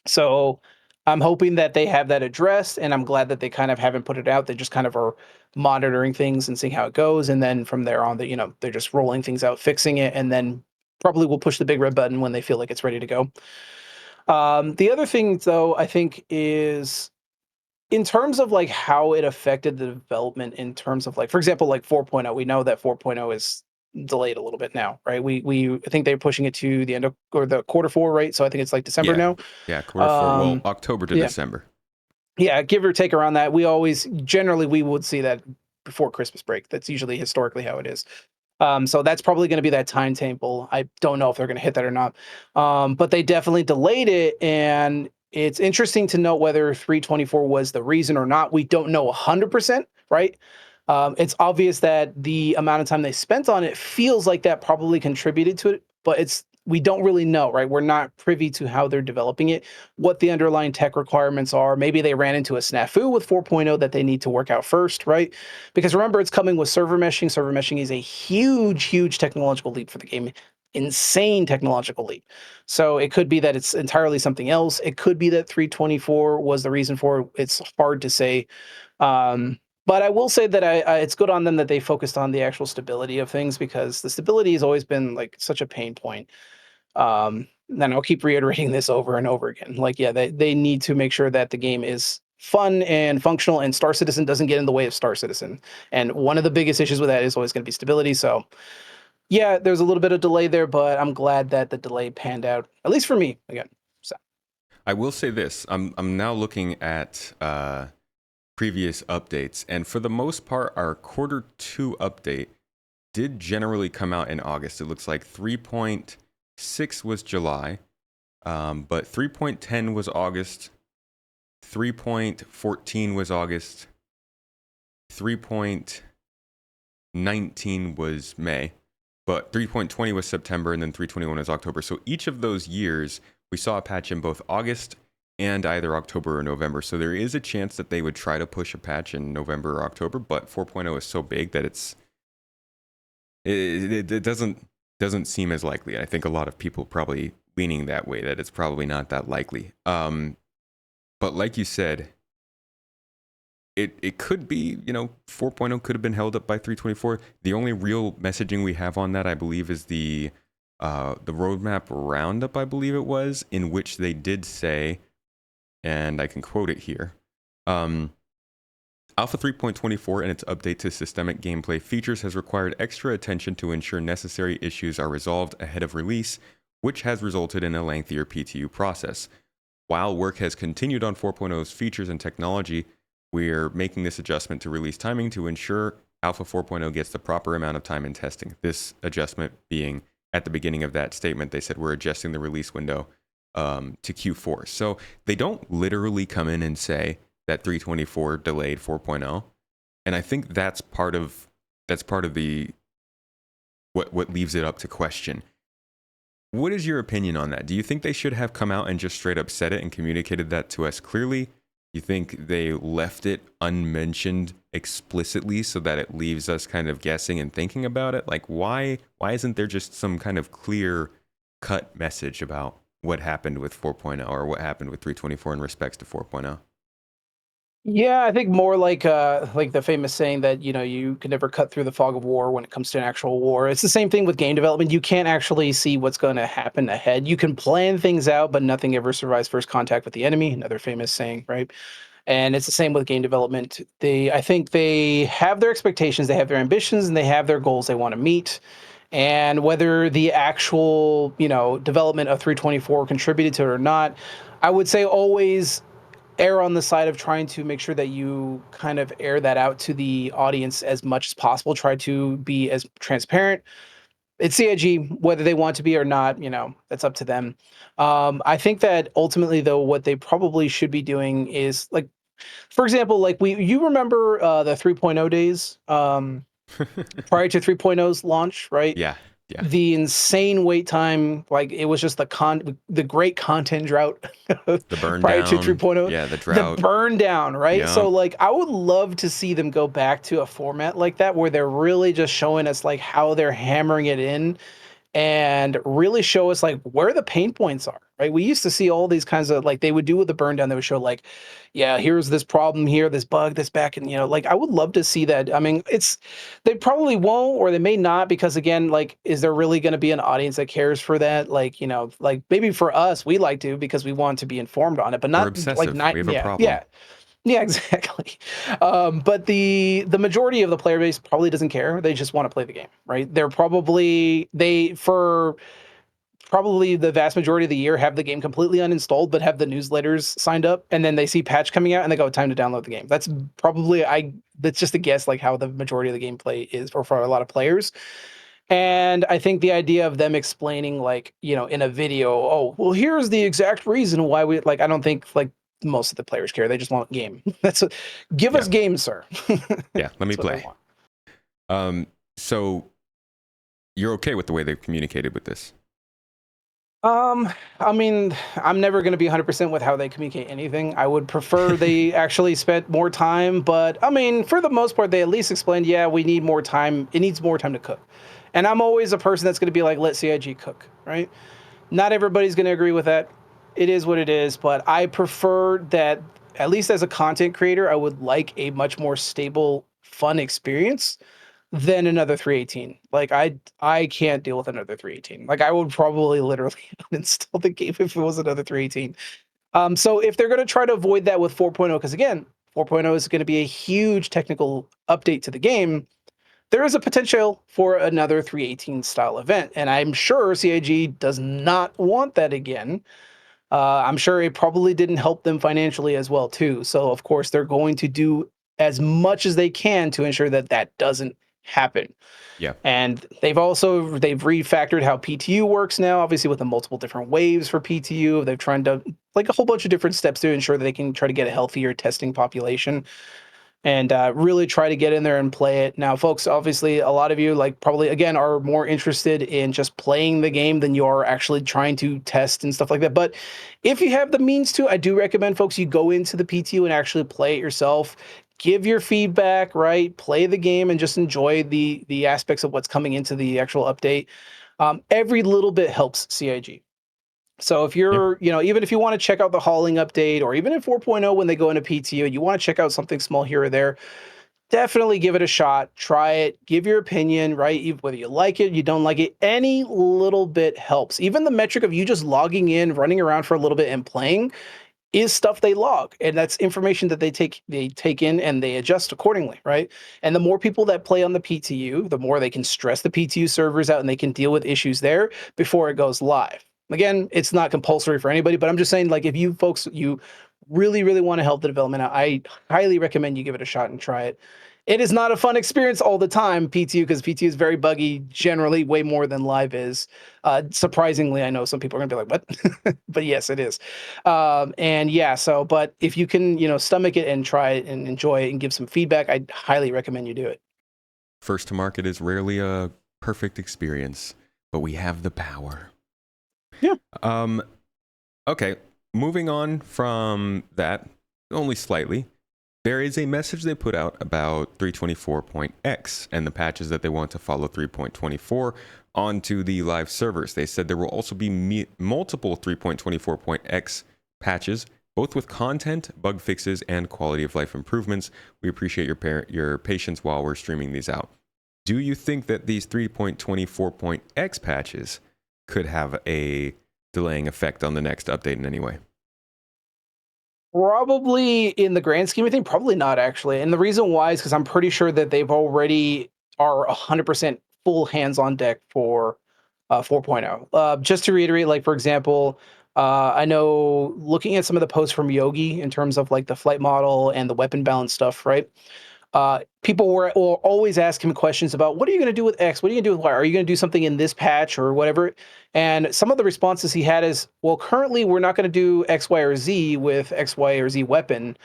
So I'm hoping that they have that addressed, and I'm glad that they kind of haven't put it out. They just kind of are monitoring things and seeing how it goes, and then from there on, they're just rolling things out, fixing it, and then probably will push the big red button when they feel like it's ready to go. The other thing, though, I think is in terms of like how it affected the development in terms of like, for example, like 4.0, we know that 4.0 is delayed a little bit now, right? I think they're pushing it to the end of or the quarter four, right? So I think it's like December Yeah, now. yeah, quarter four. Well, Um, October to yeah, December. yeah, give or take around that. We always generally we would see that before Christmas break. That's usually historically how it is. So that's probably going to be that timetable. I don't know if they're going to hit that or not. But they definitely delayed it, and it's interesting to note whether 324 was the reason or not. We don't know 100%, right? It's obvious that the amount of time they spent on it feels like that probably contributed to it, but we don't really know, right? We're not privy to how they're developing it, what the underlying tech requirements are. Maybe they ran into a snafu with 4.0 that they need to work out first, right? Because remember, it's coming with server meshing. Server meshing is a huge, huge technological leap for the game. Insane technological leap. So it could be that it's entirely something else. It could be that 324 was the reason for it. It's hard to say. But I will say that it's good on them that they focused on the actual stability of things because the stability has always been like such a pain point. And I'll keep reiterating this over and over again. Like, yeah, they need to make sure that the game is fun and functional, and Star Citizen doesn't get in the way of Star Citizen. And one of the biggest issues with that is always going to be stability. So yeah, there's a little bit of delay there, but I'm glad that the delay panned out, at least for me again. So I will say this: I'm now looking at previous updates, and for the most part, our Q2 update did generally come out in August. It looks like 3.6 was July, but 3.10 was August, 3.14 was August, 3.19 was May, but 3.20 was September, and then 3.21 was October. So each of those years, we saw a patch in both August and either October or November. So there is a chance that they would try to push a patch in November or October, but 4.0 is so big that it doesn't seem as likely. I think a lot of people probably leaning that way, that it's probably not that likely. But like you said, it could be, 4.0 could have been held up by 3.24. The only real messaging we have on that, I believe, is the roadmap roundup, I believe it was, in which they did say, and I can quote it here, Alpha 3.24 and its update to systemic gameplay features has required extra attention to ensure necessary issues are resolved ahead of release, which has resulted in a lengthier PTU process. While work has continued on 4.0's features and technology, we're making this adjustment to release timing to ensure Alpha 4.0 gets the proper amount of time in testing. This adjustment being at the beginning of that statement, they said we're adjusting the release window to Q4. So they don't literally come in and say that 3.24 delayed 4.0, and I think that's part of the what leaves it up to question. What is your opinion on that? Do you think they should have come out and just straight up said it and communicated that to us clearly? You think they left it unmentioned explicitly so that it leaves us kind of guessing and thinking about it? Like, why isn't there just some kind of clear cut message about what happened with 4.0 or what happened with 3.24 in respects to 4.0? yeah, I think more like the famous saying that you can never cut through the fog of war when it comes to an actual war. It's the same thing with game development. You can't actually see what's going to happen ahead. You can plan things out, but nothing ever survives first contact with the enemy. Another famous saying, right? And it's the same with game development. I think they have their expectations, they have their ambitions, and they have their goals they want to meet. And whether the actual development of 324 contributed to it or not, I would say always err on the side of trying to make sure that you kind of air that out to the audience as much as possible. Try to be as transparent. It's CIG, whether they want to be or not, that's up to them. I think that ultimately, though, what they probably should be doing is like, for example, like you remember the 3.0 days prior to 3.0's launch, right? Yeah, yeah. The insane wait time, like it was just the great content drought The burn prior to down. 3.0, Yeah, the the drought. burn down, right? So Yep. like I would love to see them go back to a format like that where they're really just showing us like how they're hammering it in and really show us like where the pain points are, right? We used to see all these kinds of like they would do with the burn down, they would show like, yeah, here's this problem here, this bug, this back, and like I would love to see that. I mean, they probably won't or they may not because again, like, is there really going to be an audience that cares for that? Like, like maybe for us, we like to because we want to be informed on it, but We're not like obsessive. not We have a yeah, problem. yeah. Yeah, exactly. But the majority of the player base probably doesn't care. They just want to play the game, right? For probably the vast majority of the year have the game completely uninstalled, but have the newsletters signed up, and then they see patch coming out and they go, time to download the game. That's just a guess, like how the majority of the gameplay is for a lot of players. And I think the idea of them explaining, like, in a video, oh, well, here's the exact reason why we like, I don't think like most of the players care. They just want game. Give Yeah, us game, sir. yeah. Let me That's what they play. want. So you're okay with the way they've communicated with this? Um, I mean, I'm never going to be 100% with how they communicate anything. I would prefer they actually spent more time, but I mean, for the most part, they at least explained, yeah, we need more time. It needs more time to cook. And I'm always a person that's going to be like, let CIG cook, right? Not everybody's going to agree with that. It is what it is, but I prefer that, at least as a content creator, I would like a much more stable, fun experience than another 318. Like I can't deal with another 318. Like I would probably literally uninstall the game if it was another 318. So if they're going to try to avoid that with 4.0, because again, 4.0 is going to be a huge technical update to the game, there is a potential for another 318 style event. And I'm sure CIG does not want that again. I'm sure it probably didn't help them financially as well, too. So, of course, they're going to do as much as they can to ensure that that doesn't happen. Yeah. And they've refactored how PTU works now, obviously with the multiple different waves for PTU. They've tried to like a whole bunch of different steps to ensure that they can try to get a healthier testing population and really try to get in there and play it. Now, folks, obviously, a lot of you like probably again are more interested in just playing the game than you are actually trying to test and stuff like that. But if you have the means to, I do recommend folks you go into the PTU and actually play it yourself. Give your feedback, right? Play the game and just enjoy the aspects of what's coming into the actual update. Every little bit helps CIG. So if Yeah. you're, even if you want to check out the hauling update or even in 4.0 when they go into PTO, you want to check out something small here or there, definitely give it a shot. Try it, give your opinion, right? Whether you like it, you don't like it, any little bit helps. Even the metric of you just logging in, running around for a little bit and playing is stuff they log, and that's information that they take in and they adjust accordingly, right? And the more people that play on the PTU, the more they can stress the PTU servers out and they can deal with issues there before it goes live. Again, it's not compulsory for anybody, but I'm just saying, like, if you folks you really really want to help the development out, I highly recommend you give it a shot and try it. It is not a fun experience all the time, PTU, because PTU is very buggy, generally way more than live is. Surprisingly, I know some people are gonna be like, "What?" But yes, it is. And yeah, so but if you can, stomach it and try it and enjoy it and give some feedback, I highly recommend you do it. First to market is rarely a perfect experience, but we have the power. Yeah. Um, okay, moving on from that, only slightly. There is a message they put out about 324.x and the patches that they want to follow 3.24 onto the live servers. They said there will also be multiple 3.24.x patches, both with content, bug fixes, and quality of life improvements. We appreciate your patience while we're streaming these out. Do you think that these 3.24.x patches could have a delaying effect on the next update in any way? Probably in the grand scheme of things, probably not actually. And the reason why is because I'm pretty sure that they've already are 100% full hands on deck for 4.0. Just to reiterate, like for example, I know looking at some of the posts from Yogi in terms of like the flight model and the weapon balance stuff, right? People will always ask him questions about what are you going to do with X? What are you going to do with Y? Are you going to do something in this patch or whatever? And some of the responses he had is, well, currently we're not going to do X, Y, or Z with X, Y, or Z weapon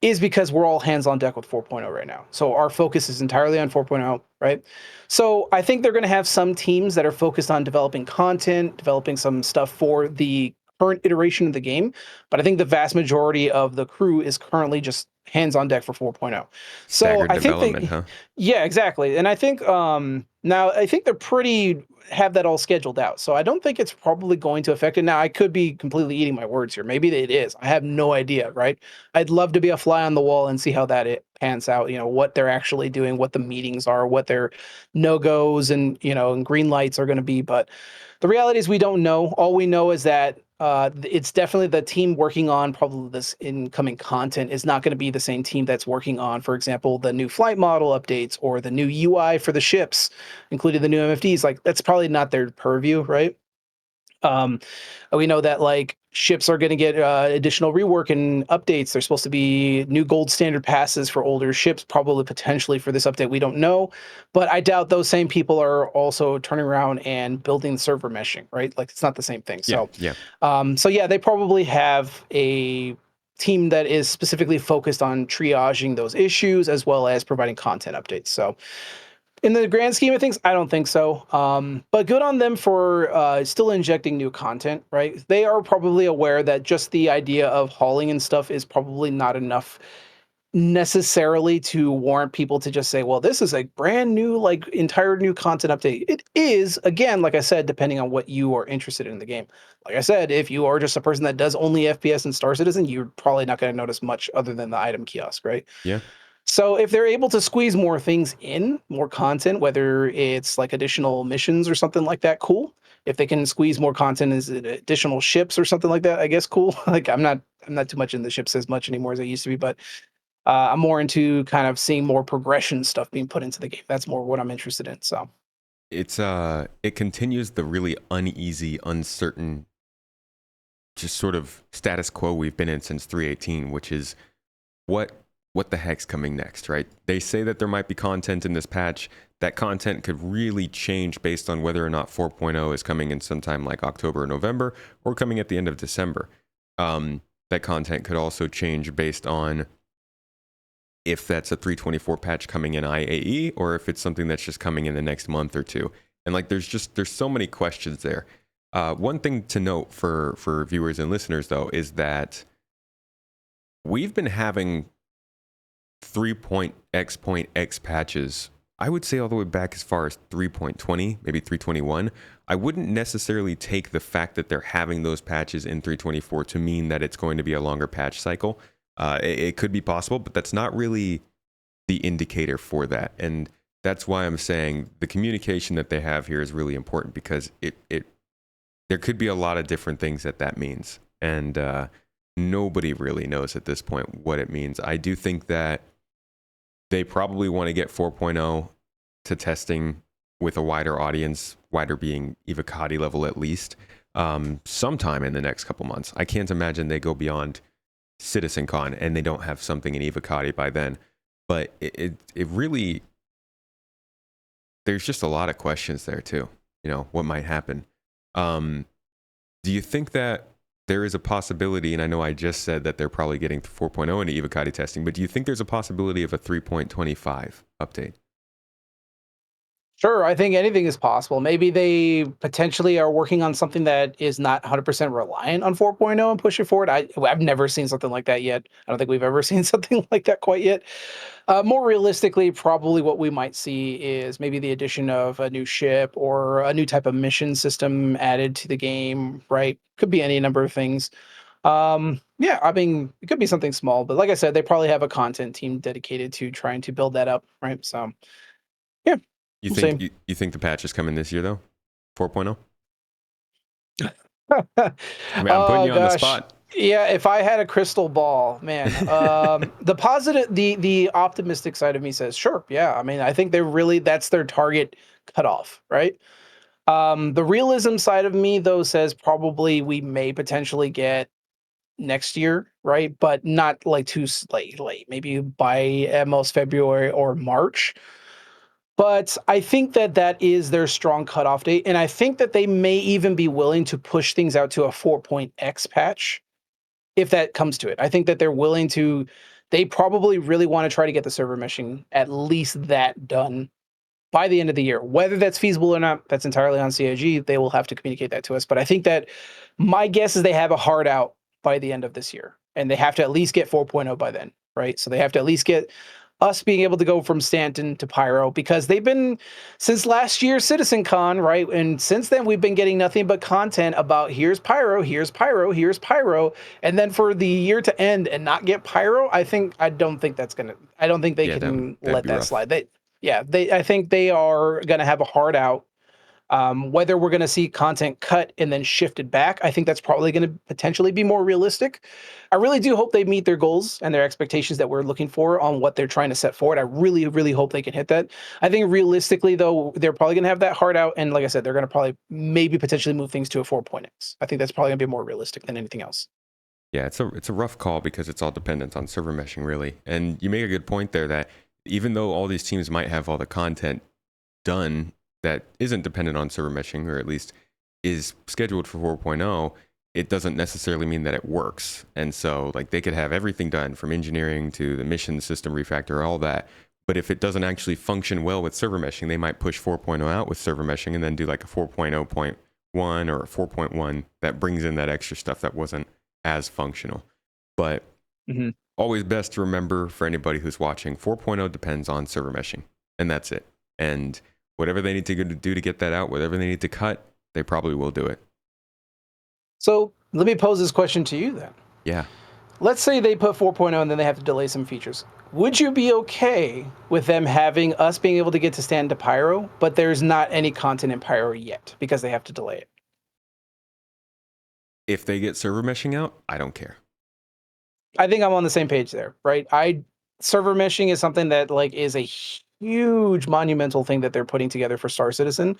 is because we're all hands on deck with 4.0 right now. So our focus is entirely on 4.0, right? So I think they're going to have some teams that are focused on developing content, developing some stuff for the current iteration of the game. But I think the vast majority of the crew is currently just hands on deck for 4.0. So Staggered I think development, they, huh? yeah, exactly. And I think now I think they're pretty have that all scheduled out. So I don't think it's probably going to affect it. Now I could be completely eating my words here. Maybe it is. I have no idea, right? I'd love to be a fly on the wall and see how that it pans out. What they're actually doing, what the meetings are, what their no goes and and green lights are going to be. But the reality is we don't know. All we know is that it's definitely the team working on probably this incoming content is not going to be the same team that's working on, for example, the new flight model updates or the new UI for the ships, including the new MFDs. Like that's probably not their purview, right? Um, we know that like ships are going to get additional rework and updates. There's supposed to be new gold standard passes for older ships, probably potentially for this update. We don't know, but I doubt those same people are also turning around and building server meshing, right? Like it's not the same thing. Yeah, So, yeah. so yeah, they probably have a team that is specifically focused on triaging those issues as well as providing content updates. So in the grand scheme of things, I don't think so. But good on them for still injecting new content, right? They are probably aware that just the idea of hauling and stuff is probably not enough necessarily to warrant people to just say, well, this is a brand new, like entire new content update. It is, again, like I said, depending on what you are interested in the game. Like I said, if you are just a person that does only FPS and Star Citizen, you're probably not going to notice much other than the item kiosk, right? Yeah. So if they're able to squeeze more things in, more content, whether it's like additional missions or something like that, cool. If they can squeeze more content as additional ships or something like that, I guess cool. Like I'm not I'm not too much in the ships as much anymore as I used to be, but I'm more into kind of seeing more progression stuff being put into the game. That's more what I'm interested in. So It continues the really uneasy, uncertain, just sort of status quo we've been in since 3.18, which is what the heck's coming next, right? They say that there might be content in this patch. That content could really change based on whether or not 4.0 is coming in sometime like October or November, or coming at the end of December. That content could also change based on if that's a 324 patch coming in IAE, or if it's something that's just coming in the next month or two. And like, there's so many questions there. One thing to note for viewers and listeners, though, is that we've been having 3.x patches, I would say all the way back as far as 3.20, maybe 321. I wouldn't necessarily take the fact that they're having those patches in 324 to mean that it's going to be a longer patch cycle. It could be possible, but that's not really the indicator for that. And that's why I'm saying the communication that they have here is really important, because there could be a lot of different things that means. And nobody really knows at this point what it means. I do think that they probably want to get 4.0 to testing with a wider audience, wider being Evocati level at least, sometime in the next couple months. I can't imagine they go beyond CitizenCon and they don't have something in Evocati by then. But it really, there's just a lot of questions there too. You know, what might happen. Do you think that there is a possibility, and I know I just said that they're probably getting 4.0 into Evocati testing, but do you think there's a possibility of a 3.25 update? sure, I think anything is possible. Maybe they potentially are working on something that is not 100% reliant on 4.0 and push it forward. I've never seen something like that yet. I don't think we've ever seen something like that quite yet. More realistically, probably what we might see is maybe the addition of a new ship or a new type of mission system added to the game, right? Could be any number of things. Yeah, I mean, it could be something small, but like I said, they probably have a content team dedicated to trying to build that up, right? So, yeah, You we'll think see. you think the patch is coming this year though? 4.0? I mean, I'm putting Oh you on the gosh. spot. Yeah, if I had a crystal ball, man. The positive, the optimistic side of me says, sure, yeah. I mean, I think they're really that's their target cutoff, right? The realism side of me though says probably we may potentially get next year, right? But not like too late. Maybe by at most February or March. But I think that that is their strong cutoff date, and I think that they may even be willing to push things out to a 4.x patch if that comes to it. I think that they're willing to. They probably really want to try to get the server meshing at least that done by the end of the year. Whether that's feasible or not, that's entirely on CIG. They will have to communicate that to us. But I think that my guess is they have a hard out by the end of this year, and they have to at least get 4.0 by then, right? So they have to at least get us being able to go from Stanton to Pyro, because they've been since last year's CitizenCon, right? And since then we've been getting nothing but content about here's Pyro, here's Pyro, here's Pyro, and then for the year to end and not get Pyro, I don't think that's gonna. I don't think they Yeah, can that'd let be that rough. slide. I think they are going to have a hard out. Whether we're going to see content cut and then shifted back, I think that's probably going to potentially be more realistic. I really do hope they meet their goals and their expectations that we're looking for on what they're trying to set forward. I really, really hope they can hit that. I think realistically, though, they're probably going to have that hard out. And like I said, they're going to probably maybe potentially move things to a 4.x. I think that's probably going to be more realistic than anything else. Yeah, it's a rough call because it's all dependent on server meshing, really. And you make a good point there that even though all these teams might have all the content done that isn't dependent on server meshing, or at least is scheduled for 4.0, it doesn't necessarily mean that it works. And so, like, they could have everything done from engineering to the mission system refactor, all that. But if it doesn't actually function well with server meshing, they might push 4.0 out with server meshing and then do like a 4.0.1 or a 4.1 that brings in that extra stuff that wasn't as functional. But Mhm. always best to remember for anybody who's watching, 4.0 depends on server meshing, and that's it. And whatever they need to do to get that out, whatever they need to cut, they probably will do it. So let me pose this question to you then. Yeah. Let's say they put 4.0 and then they have to delay some features. Would you be okay with them having us being able to get to stand to Pyro, but there's not any content in Pyro yet because they have to delay it? If they get server meshing out, I don't care. I think I'm on the same page there, right? I server meshing is something that like is a huge monumental thing that they're putting together for Star Citizen.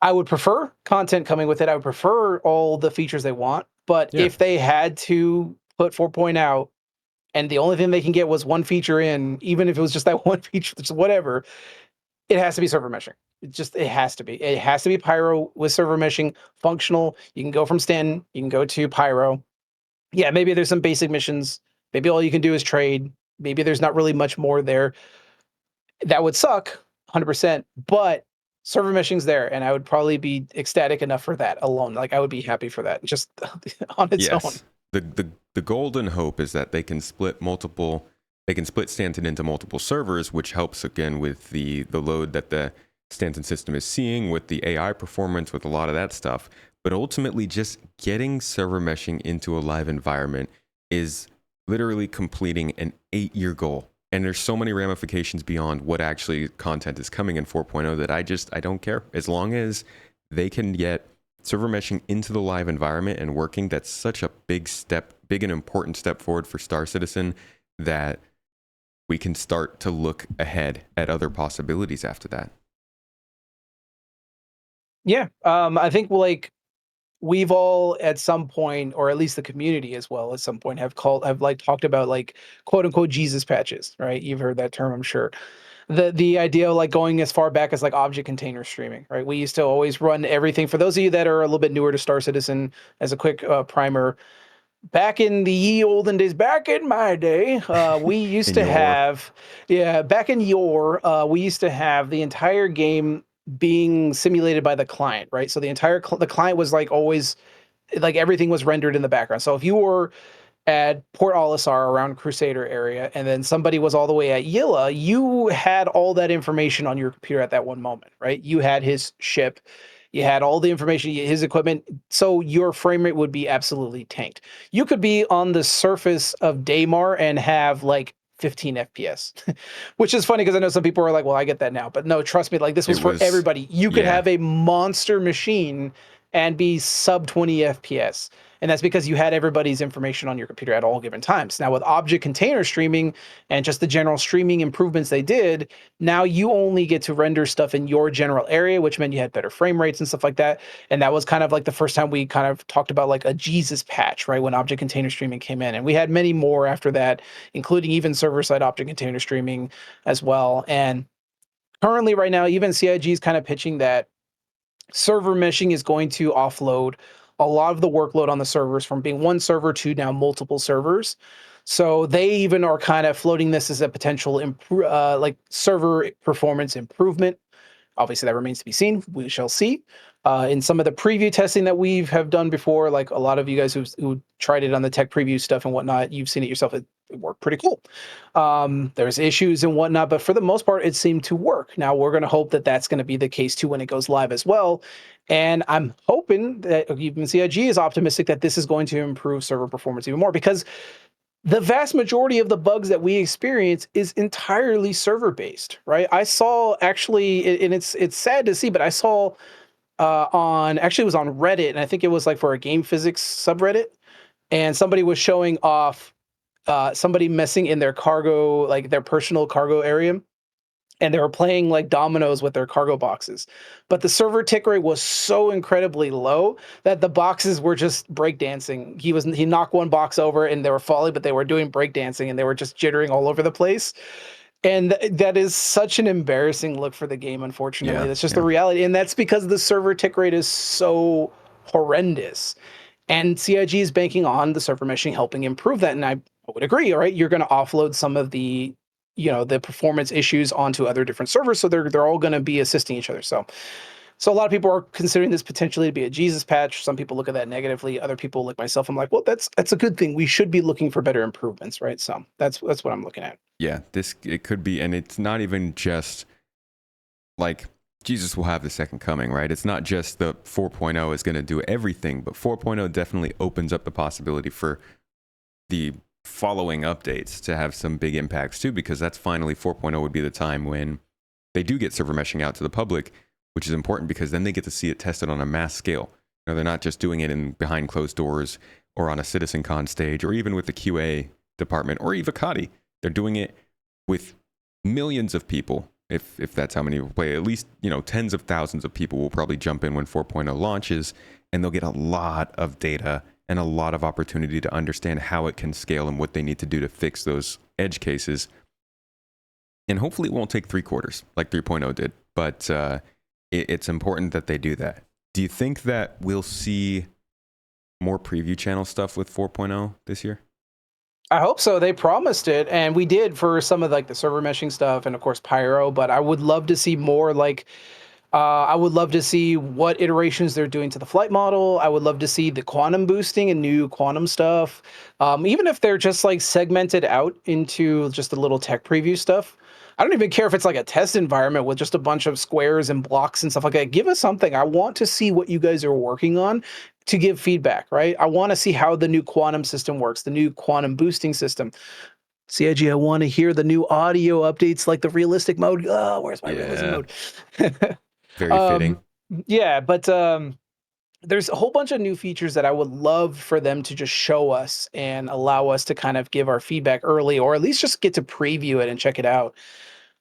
I would prefer content coming with it. I would prefer all the features they want, but Yeah. if they had to put 4.0 out and the only thing they can get was one feature in, even if it was just that one feature, just whatever, it has to be server meshing. It has to be. It has to be Pyro with server meshing, functional. You can go from Stanton, you can go to Pyro. Yeah, maybe there's some basic missions. Maybe all you can do is trade. Maybe there's not really much more there. That would suck, 100%. But server meshing's there, and I would probably be ecstatic enough for that alone. Like I would be happy for that, just on its own. Yes. The golden hope is that they can split Stanton into multiple servers, which helps again with the load that the Stanton system is seeing with the AI performance, with a lot of that stuff. But ultimately just getting server meshing into a live environment is literally completing an 8-year goal. And there's so many ramifications beyond what actually content is coming in 4.0 that I don't care. As long as they can get server meshing into the live environment and working, that's such a big and important step forward for Star Citizen that we can start to look ahead at other possibilities after that. Yeah, I think like we've all at some point, or at least the community as well, at some point have like talked about like quote unquote Jesus patches, right? You've heard that term, I'm sure. The idea of like going as far back as like object container streaming, right? We used to always run everything. For those of you that are a little bit newer to Star Citizen, as a quick primer, back in the ye olden days, back in my day, we used In to your have, yeah, back in yore, we used to have the entire game being simulated by the client, right? So the entire the client was like always like everything was rendered in the background. So if you were at Port Olisar around Crusader area, and then somebody was all the way at Yilla, you had all that information on your computer at that one moment, right? You had his ship, you had all the information, his equipment, so your frame rate would be absolutely tanked. You could be on the surface of Daymar and have like 15 FPS, which is funny because I know some people are like, well, I get that now. But no, trust me, like this was it for was everybody. You could yeah, have a monster machine and be sub 20 FPS. And that's because you had everybody's information on your computer at all given times. Now, with object container streaming and just the general streaming improvements they did, now you only get to render stuff in your general area, which meant you had better frame rates and stuff like that. And that was kind of like the first time we kind of talked about like a Jesus patch, right? When object container streaming came in. And we had many more after that, including even server side object container streaming as well. And currently, right now, even CIG is kind of pitching that server meshing is going to offload a lot of the workload on the servers from being one server to now multiple servers. So they even are kind of floating this as a potential like server performance improvement. Obviously, that remains to be seen. We shall see. In some of the preview testing that we have done before, like a lot of you guys who tried it on the tech preview stuff and whatnot, you've seen it yourself. It worked pretty cool. There's issues and whatnot, but for the most part, it seemed to work. Now we're going to hope that that's going to be the case too when it goes live as well. And I'm hoping that even CIG is optimistic that this is going to improve server performance even more because the vast majority of the bugs that we experience is entirely server based, right? I saw actually, and it's sad to see, but I saw on actually it was on Reddit, and I think it was like for a game physics subreddit, and somebody was showing off somebody messing in their cargo, like their personal cargo area, and they were playing like dominoes with their cargo boxes. But the server tick rate was so incredibly low that the boxes were just breakdancing. He knocked one box over and they were falling, but they were doing breakdancing and they were just jittering all over the place. And that is such an embarrassing look for the game, unfortunately. yeah, That's just the yeah. reality. And that's because the server tick rate is so horrendous. And CIG is banking on the server meshing helping improve that. And I would agree, all right? You're going to offload some of the, the performance issues onto other different servers. So they're all going to be assisting each other. So a lot of people are considering this potentially to be a Jesus patch. Some people look at that negatively. Other people, like myself, I'm like, well, that's a good thing. We should be looking for better improvements, right? So that's what I'm looking at. Yeah, it could be, and it's not even just like Jesus will have the second coming, right? It's not just the 4.0 is going to do everything, but 4.0 definitely opens up the possibility for the following updates to have some big impacts too, because that's finally 4.0 would be the time when they do get server meshing out to the public, which is important because then they get to see it tested on a mass scale. They're not just doing it in behind closed doors or on a CitizenCon stage, or even with the QA department, or even Evocati. They're doing it with millions of people. If that's how many people play, at least, tens of thousands of people will probably jump in when 4.0 launches, and they'll get a lot of data and a lot of opportunity to understand how it can scale and what they need to do to fix those edge cases. And hopefully it won't take 3/4 like 3.0 did, but it's important that they do that. Do you think that we'll see more preview channel stuff with 4.0 this year? I hope so. They promised it, and we did for some of like the server meshing stuff, and of course Pyro. But I would love to see more. I would love to see what iterations they're doing to the flight model. I would love to see the quantum boosting and new quantum stuff. Even if they're just like segmented out into just a little tech preview stuff. I don't even care if it's like a test environment with just a bunch of squares and blocks and stuff like that. Give us something. I want to see what you guys are working on to give feedback, right? I want to see how the new quantum system works, the new quantum boosting system. CIG, I want to hear the new audio updates like the realistic mode. Oh, where's my realism Yeah, mode? very fitting. um, yeah, but there's a whole bunch of new features that I would love for them to just show us and allow us to kind of give our feedback early, or at least just get to preview it and check it out.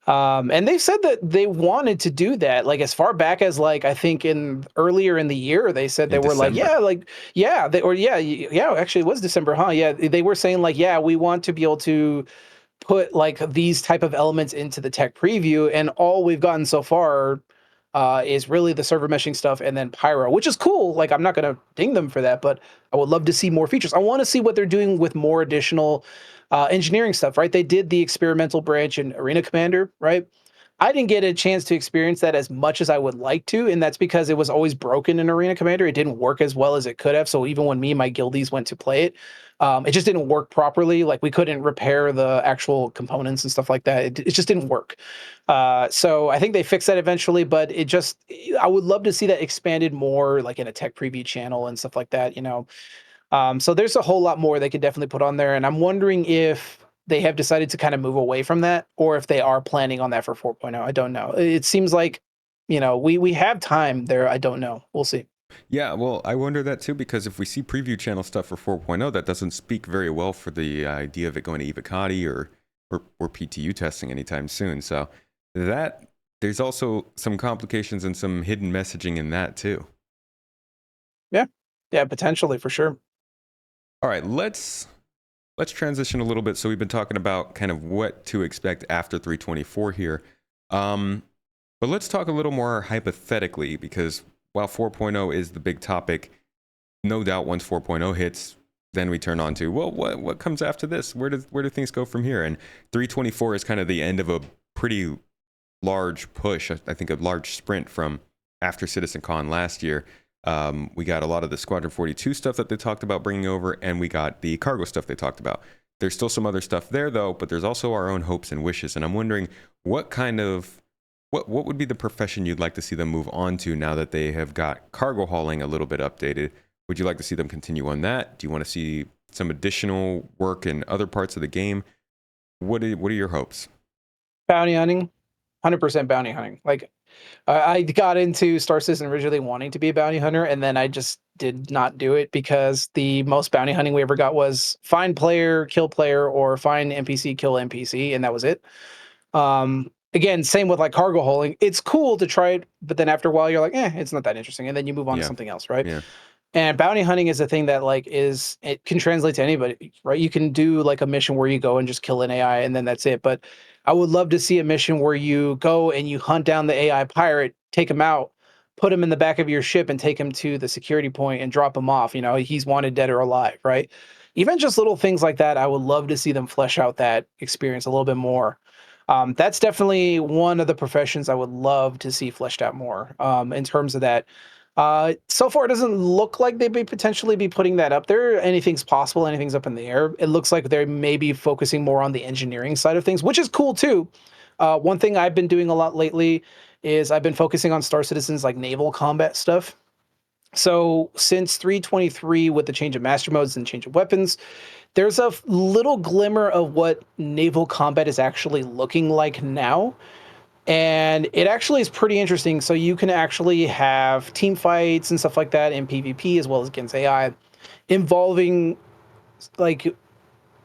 And they've said that they wanted to do that, like as far back as like I think in earlier in the year, they said they In were like, December. actually it was December, huh? Yeah, they were saying like, yeah, we want to be able to put like these type of elements into the tech preview, and all we've gotten so far is really the server meshing stuff and then Pyro, which is cool. Like I'm not gonna ding them for that, but I would love to see more features. I want to see what they're doing with more additional engineering stuff. Right? They did the experimental branch in Arena Commander, right? I didn't get a chance to experience that as much as I would like to, and that's because it was always broken in Arena Commander. It didn't work as well as it could have. So even when me and my guildies went to play it, it just didn't work properly. Like we couldn't repair the actual components and stuff like that. It just didn't work. So I think they fixed that eventually, but I would love to see that expanded more, like in a tech preview channel and stuff like that. So there's a whole lot more they could definitely put on there, and I'm wondering if they have decided to kind of move away from that, or if they are planning on that for 4.0. I don't know. It seems like, we have time there. I don't know. We'll see. Yeah, well, I wonder that too, because if we see preview channel stuff for 4.0, that doesn't speak very well for the idea of it going to Evocati or PTU testing anytime soon. So that there's also some complications and some hidden messaging in that too. Yeah, yeah, potentially for sure. All right, let's transition a little bit. So we've been talking about kind of what to expect after 324 here. But let's talk a little more hypothetically, because while 4.0 is the big topic, no doubt once 4.0 hits, then we turn on to, well, what comes after this? Where do things go from here? And 324 is kind of the end of a pretty large push, I think a large sprint from after CitizenCon last year. We got a lot of the Squadron 42 stuff that they talked about bringing over, and we got the cargo stuff they talked about. There's still some other stuff there, though, but there's also our own hopes and wishes. And I'm wondering what would be the profession you'd like to see them move on to now that they have got cargo hauling a little bit updated? Would you like to see them continue on that? Do you want to see some additional work in other parts of the game? What are your hopes? Bounty hunting, 100% bounty hunting. Like I got into Star Citizen originally wanting to be a bounty hunter, and then I just did not do it because the most bounty hunting we ever got was find player, kill player, or find NPC, kill NPC, and that was it. Again, same with like cargo hauling. It's cool to try it, but then after a while, you're like, it's not that interesting, and then you move on to Yeah, something else, right? yeah, And bounty hunting is a thing that it can translate to anybody, right? You can do like a mission where you go and just kill an AI and then that's it. But I would love to see a mission where you go and you hunt down the AI pirate, take him out, put him in the back of your ship and take him to the security point and drop him off. He's wanted dead or alive, right? Even just little things like that, I would love to see them flesh out that experience a little bit more. That's definitely one of the professions I would love to see fleshed out more in terms of that. So far, it doesn't look like they may potentially be putting that up there. Anything's possible. Anything's up in the air. It looks like they're maybe focusing more on the engineering side of things, which is cool too. One thing I've been doing a lot lately is I've been focusing on Star Citizen's like naval combat stuff. So since 323, with the change of master modes and change of weapons, there's a little glimmer of what naval combat is actually looking like now. And it actually is pretty interesting. So you can actually have team fights and stuff like that in PvP as well as against AI. involving like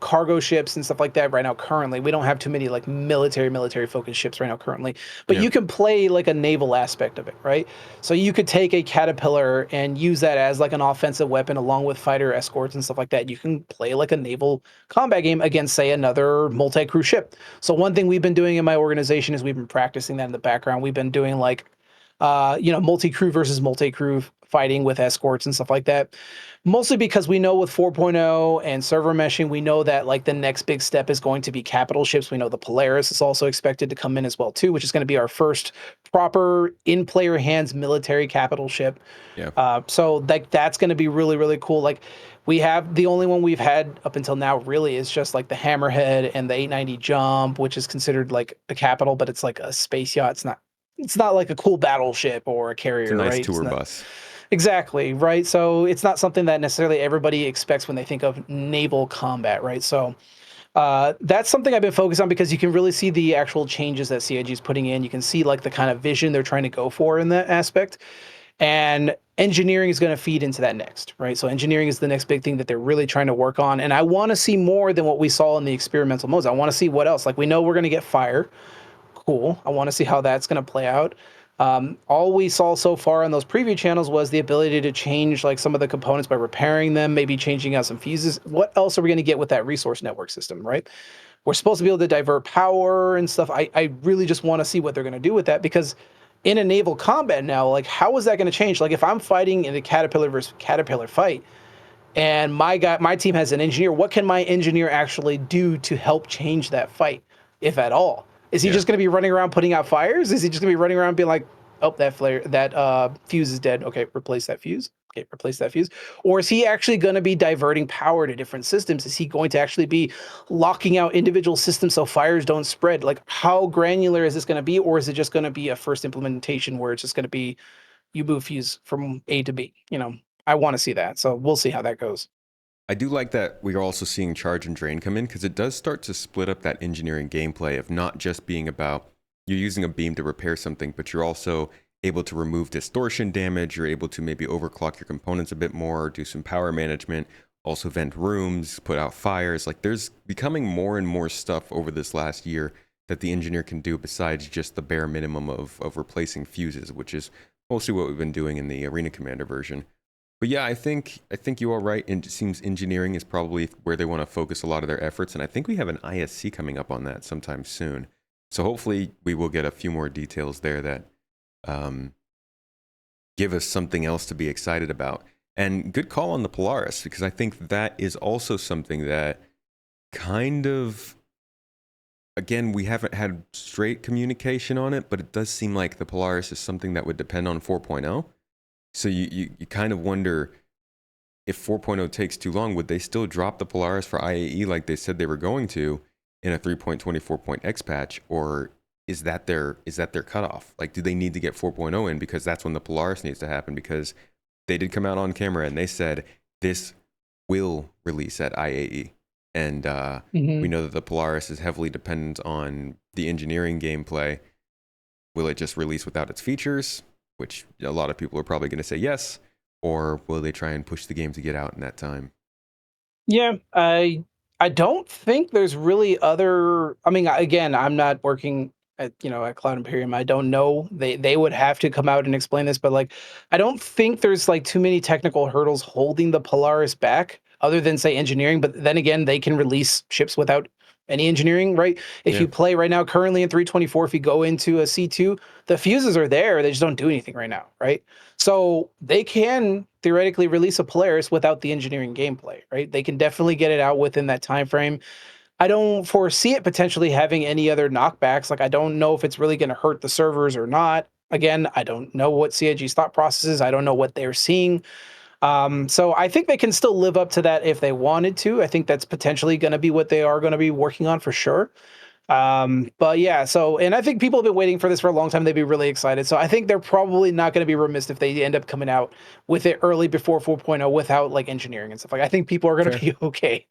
cargo ships and stuff like that right now currently. We don't have too many like military focused ships right now currently, but Yeah. you can play like a naval aspect of it, right? So you could take a caterpillar and use that as like an offensive weapon along with fighter escorts and stuff like that. You can play like a naval combat game against say another multi-crew ship. So one thing we've been doing in my organization is we've been practicing that in the background. We've been doing like multi-crew versus multi-crew fighting with escorts and stuff like that. Mostly because we know with 4.0 and server meshing, we know that like the next big step is going to be capital ships. We know the Polaris is also expected to come in as well too, which is going to be our first proper in player hands military capital ship. Yeah. So that's going to be really really cool. Like we have the only one we've had up until now really is just like the Hammerhead and the 890 Jump, which is considered like a capital, but it's like a space yacht. It's not like a cool battleship or a It's a carrier, nice right? It's tour not bus. exactly right. So it's not something that necessarily everybody expects when they think of naval combat, right? So that's something I've been focused on because you can really see the actual changes that CIG is putting in. You can see like the kind of vision they're trying to go for in that aspect, and engineering is going to feed into that next, right? So engineering is the next big thing that they're really trying to work on, and I want to see more than what we saw in the experimental modes. I want to see what else. Like we know we're going to get fire. Cool. I want to see how that's going to play out. All we saw so far on those preview channels was the ability to change like some of the components by repairing them, maybe changing out some fuses. What else are we going to get with that resource network system, right? We're supposed to be able to divert power and stuff. I really just want to see what they're going to do with that because in a naval combat now, like how is that going to change? Like if I'm fighting in a caterpillar versus caterpillar fight, and my team has an engineer, what can my engineer actually do to help change that fight, if at all? Is he Yeah. just going to be running around putting out fires? Is he just going to be running around being like, oh, that fuse is dead, okay, replace that fuse, okay, replace that fuse? Or is he actually going to be diverting power to different systems? Is he going to actually be locking out individual systems so fires don't spread? Like how granular is this going to be? Or is it just going to be a first implementation where it's just going to be you move fuse from A to B? I want to see that. So we'll see how that goes. I do like that we are also seeing charge and drain come in because it does start to split up that engineering gameplay of not just being about you're using a beam to repair something, but you're also able to remove distortion damage. You're able to maybe overclock your components a bit more, do some power management, also vent rooms, put out fires. Like there's becoming more and more stuff over this last year that the engineer can do besides just the bare minimum of replacing fuses, which is mostly what we've been doing in the Arena Commander version. But yeah, I think you are right. And it seems engineering is probably where they want to focus a lot of their efforts. And I think we have an ISC coming up on that sometime soon. So hopefully we will get a few more details there that um, give us something else to be excited about. And good call on the Polaris because I think that is also something that kind of, again, we haven't had straight communication on it, but it does seem like the Polaris is something that would depend on 4.0. So you kind of wonder if 4.0 takes too long, would they still drop the Polaris for IAE like they said they were going to in a 3.24.x patch, or is that their cutoff? Like, do they need to get 4.0 in because that's when the Polaris needs to happen? Because they did come out on camera and they said this will release at IAE, and we know that the Polaris is heavily dependent on the engineering gameplay. Will it just release without its features? Which a lot of people are probably going to say yes, or will they try and push the game to get out in that time? Yeah, I don't think there's really other. I mean, again, I'm not working at Cloud Imperium. I don't know. They would have to come out and explain this, but like, I don't think there's like too many technical hurdles holding the Polaris back, other than say engineering. But then again, they can release ships without any engineering, right? If Yeah, you play right now, currently in 324, if you go into a C2, the fuses are there. They just don't do anything right now, right? So they can theoretically release a Polaris without the engineering gameplay, right? They can definitely get it out within that time frame. I don't foresee it potentially having any other knockbacks. Like I don't know if it's really going to hurt the servers or not. Again, I don't know what CIG's thought process is. I don't know what they're seeing. So I think they can still live up to that if they wanted to. I think that's potentially going to be what they are going to be working on for sure. But yeah, and I think people have been waiting for this for a long time. They'd be really excited. So I think they're probably not going to be remiss if they end up coming out with it early before 4.0 without like engineering and stuff. Like I think people are going to fair, be okay.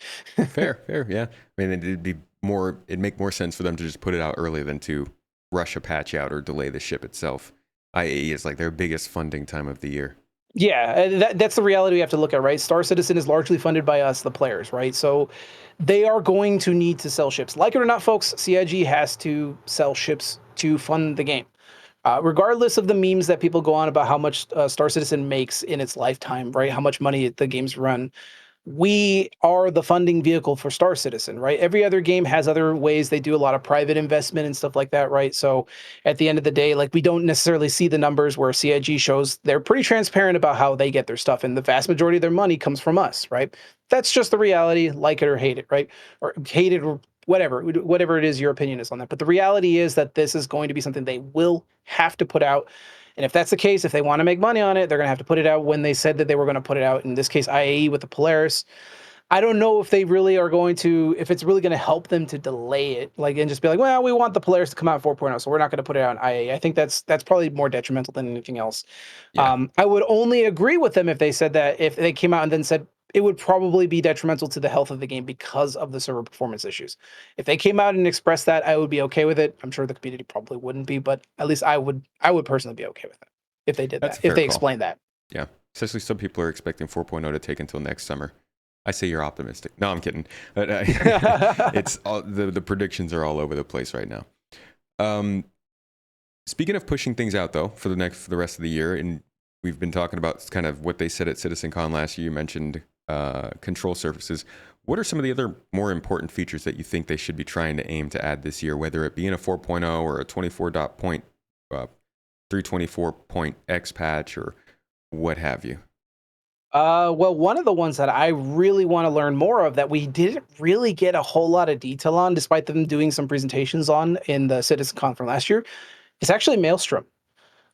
fair. Yeah, I mean, it'd make more sense for them to just put it out early than to rush a patch out or delay the ship itself. IAE is like their biggest funding time of the year. Yeah, that's the reality we have to look at, right? Star Citizen is largely funded by us, the players, right? So they are going to need to sell ships. Like it or not, folks, CIG has to sell ships to fund the game. Regardless of the memes that people go on about how much Star Citizen makes in its lifetime, right? How much money the games run, we are the funding vehicle for Star Citizen, right? Every other game has other ways they do a lot of private investment and stuff like that, right? So at the end of the day, like we don't necessarily see the numbers where CIG shows they're pretty transparent about how they get their stuff, and the vast majority of their money comes from us, right? That's just the reality, like it or hate it, right? Or hate it or whatever it is your opinion is on that. But the reality is that this is going to be something they will have to put out. And if that's the case, if they want to make money on it, they're going to have to put it out when they said that they were going to put it out. In this case, IAE with the Polaris. I don't know if they really are going to, if it's really going to help them to delay it, like, and just be like, well, we want the Polaris to come out 4.0, so we're not going to put it out in IA. I think that's probably more detrimental than anything else. Yeah, I would only agree with them if they said that, if they came out and then said it would probably be detrimental to the health of the game because of the server performance issues. If they came out and expressed that, I would be okay with it. I'm sure the community probably wouldn't be, but at least I would personally be okay with it if they did that's that, a if fair they call. explained that. Yeah, especially some people are expecting 4.0 to take until next summer. I say you're optimistic. No, I'm kidding. But it's all the predictions are all over the place right now. Um, Speaking of pushing things out though for the rest of the year, and we've been talking about kind of what they said at CitizenCon last year. You mentioned control surfaces. What are some of the other more important features that you think they should be trying to aim to add this year, whether it be in a 4.0 or a 324.x patch or what have you? Well, one of the ones that I really want to learn more of that we didn't really get a whole lot of detail on, despite them doing some presentations on in the CitizenCon from last year, is actually Maelstrom.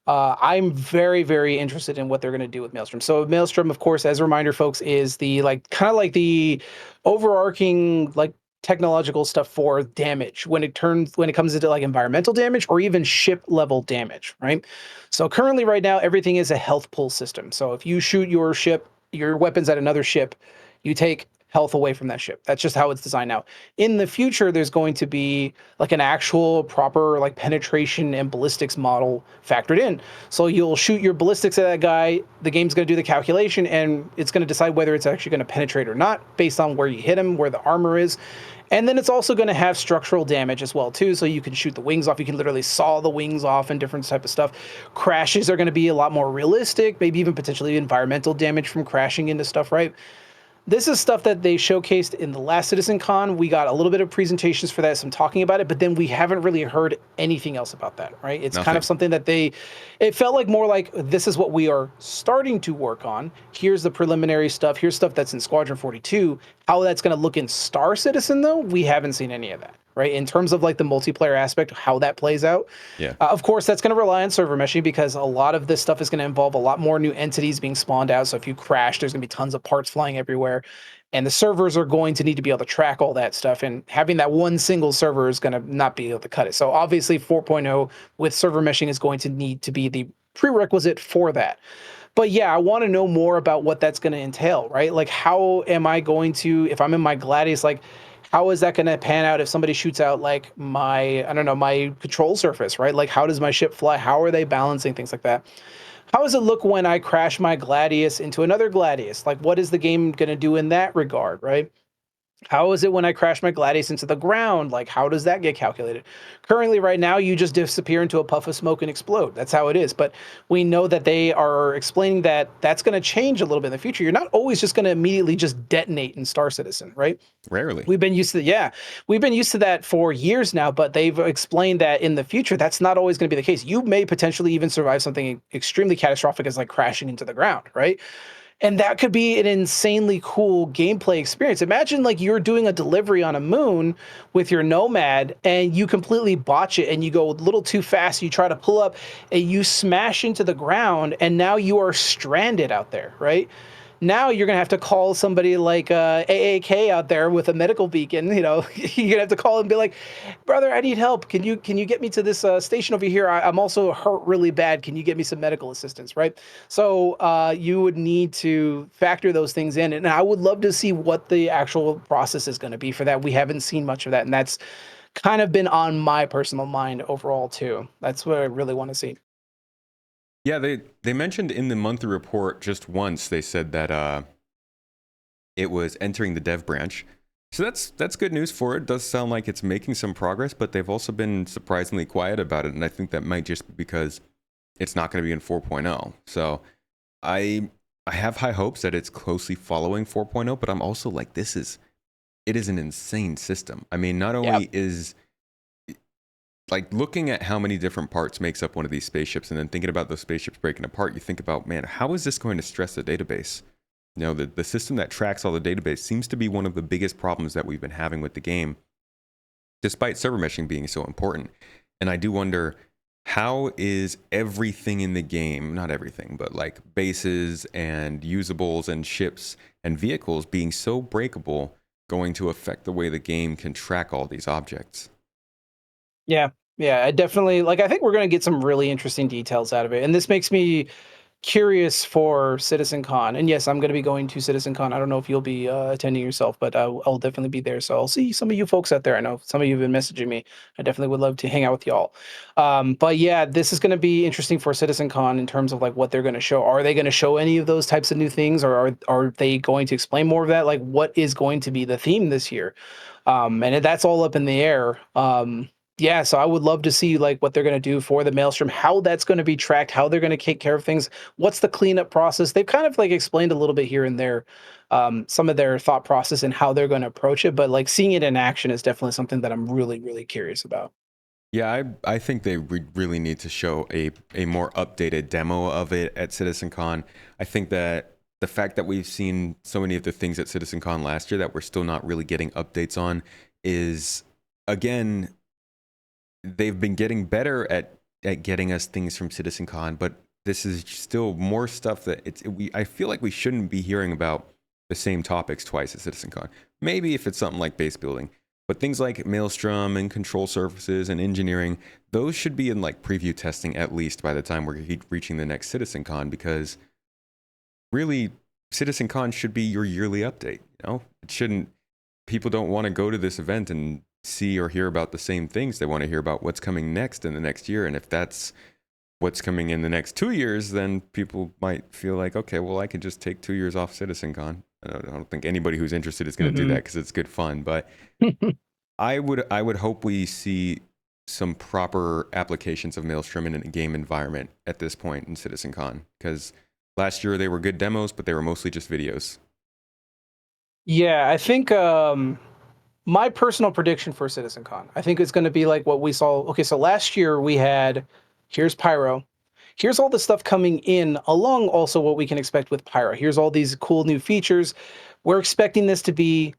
I'm very, very interested in what they're going to do with Maelstrom. So Maelstrom, of course, as a reminder, folks, is the like kind of like the overarching like technological stuff for damage when it comes into like environmental damage or even ship level damage, right? So currently, right now, everything is a health pull system. So if you shoot your weapons at another ship, you take health away from that ship. That's just how it's designed now. In the future, there's going to be like an actual proper like penetration and ballistics model factored in. So you'll shoot your ballistics at that guy, the game's going to do the calculation, and it's going to decide whether it's actually going to penetrate or not based on where you hit him, where the armor is. And then it's also going to have structural damage as well too, so you can shoot the wings off, you can literally saw the wings off and different type of stuff. Crashes are going to be a lot more realistic, maybe even potentially environmental damage from crashing into stuff, right? This is stuff that they showcased in the last CitizenCon. We got a little bit of presentations for that, some talking about it, but then we haven't really heard anything else about that, right? It's kind of Nothing. something that it felt like more like this is what we are starting to work on. Here's the preliminary stuff. Here's stuff that's in Squadron 42. How that's going to look in Star Citizen, though, we haven't seen any of that, right? In terms of like the multiplayer aspect, how that plays out. Yeah. Of course, that's going to rely on server meshing because a lot of this stuff is going to involve a lot more new entities being spawned out. So if you crash, there's going to be tons of parts flying everywhere. And the servers are going to need to be able to track all that stuff. And having that one single server is going to not be able to cut it. So obviously 4.0 with server meshing is going to need to be the prerequisite for that. But yeah, I want to know more about what that's going to entail, right? Like, how am I going to, if I'm in my Gladius, like, how is that going to pan out if somebody shoots out like I don't know, my control surface, right? Like, how does my ship fly? How are they balancing things like that? How does it look when I crash my Gladius into another Gladius? Like, what is the game going to do in that regard, right? How is it when I crash my Gladius into the ground? Like, how does that get calculated? Currently, right now, you just disappear into a puff of smoke and explode. That's how it is. But we know that they are explaining that that's going to change a little bit in the future. You're not always just going to immediately just detonate in Star Citizen, right? Rarely. We've been used to, yeah, we've been used to that for years now, but they've explained that in the future, that's not always going to be the case. You may potentially even survive something extremely catastrophic as like crashing into the ground, right? And that could be an insanely cool gameplay experience. Imagine like you're doing a delivery on a moon with your Nomad and you completely botch it and you go a little too fast. You try to pull up and you smash into the ground and now you are stranded out there, right? Now you're gonna have to call somebody like AAK out there with a medical beacon. You know, you're gonna have to call and be like, "Brother, I need help. Can you get me to this station over here? I'm also hurt really bad. Can you get me some medical assistance?" Right. So you would need to factor those things in, and I would love to see what the actual process is going to be for that. We haven't seen much of that, and that's kind of been on my personal mind overall too. That's what I really want to see. Yeah, they mentioned in the monthly report just once. They said that it was entering the dev branch. So that's good news for it. It does sound like it's making some progress, but they've also been surprisingly quiet about it, and I think that might just be because it's not going to be in 4.0. So I I have high hopes that it's closely following 4.0, but I'm also like it is an insane system. I mean, not Yeah. only is like looking at how many different parts makes up one of these spaceships and then thinking about those spaceships breaking apart, you think about, man, how is this going to stress the database? You know, the system that tracks all the database seems to be one of the biggest problems that we've been having with the game, despite server meshing being so important. And I do wonder, how is everything in the game, not everything, but like bases and usables and ships and vehicles being so breakable going to affect the way the game can track all these objects? Yeah. Yeah, I definitely like I think we're going to get some really interesting details out of it. And this makes me curious for CitizenCon. And yes, I'm going to be going to CitizenCon. I don't know if you'll be attending yourself, but I'll definitely be there. So I'll see some of you folks out there. I know some of you have been messaging me. I definitely would love to hang out with y'all. But yeah, this is going to be interesting for CitizenCon in terms of like what they're going to show. Are they going to show any of those types of new things, or are they going to explain more of that? Like, what is going to be the theme this year? That's all up in the air. Yeah, so I would love to see like what they're going to do for the maelstrom, how that's going to be tracked, how they're going to take care of things, what's the cleanup process. They've kind of like explained a little bit here and there, some of their thought process and how they're going to approach it, but like seeing it in action is definitely something that I'm really, really curious about. Yeah, I think they really need to show a more updated demo of it at CitizenCon. I think that the fact that we've seen so many of the things at CitizenCon last year that we're still not really getting updates on is, again, they've been getting better at getting us things from CitizenCon, but this is still more stuff that I feel like we shouldn't be hearing about the same topics twice at CitizenCon. Maybe if it's something like base building, but things like Maelstrom and control surfaces and engineering, those should be in like preview testing at least by the time we're reaching the next CitizenCon, because really CitizenCon should be your yearly update. You know, it shouldn't. People don't want to go to this event and see or hear about the same things. They want to hear about what's coming next in the next year. And if that's what's coming in the next 2 years, then people might feel like, okay, well, I could just take 2 years off CitizenCon. I don't think anybody who's interested is going to do that Hmm. because it's good fun. But I would hope we see some proper applications of Maelstrom in a game environment at this point in CitizenCon, because last year they were good demos, but they were mostly just videos. Yeah, I think my personal prediction for CitizenCon, I think it's going to be like what we saw. Okay, so last year we had here's Pyro. Here's all the stuff coming in along also what we can expect with Pyro. Here's all these cool new features. We're expecting this to be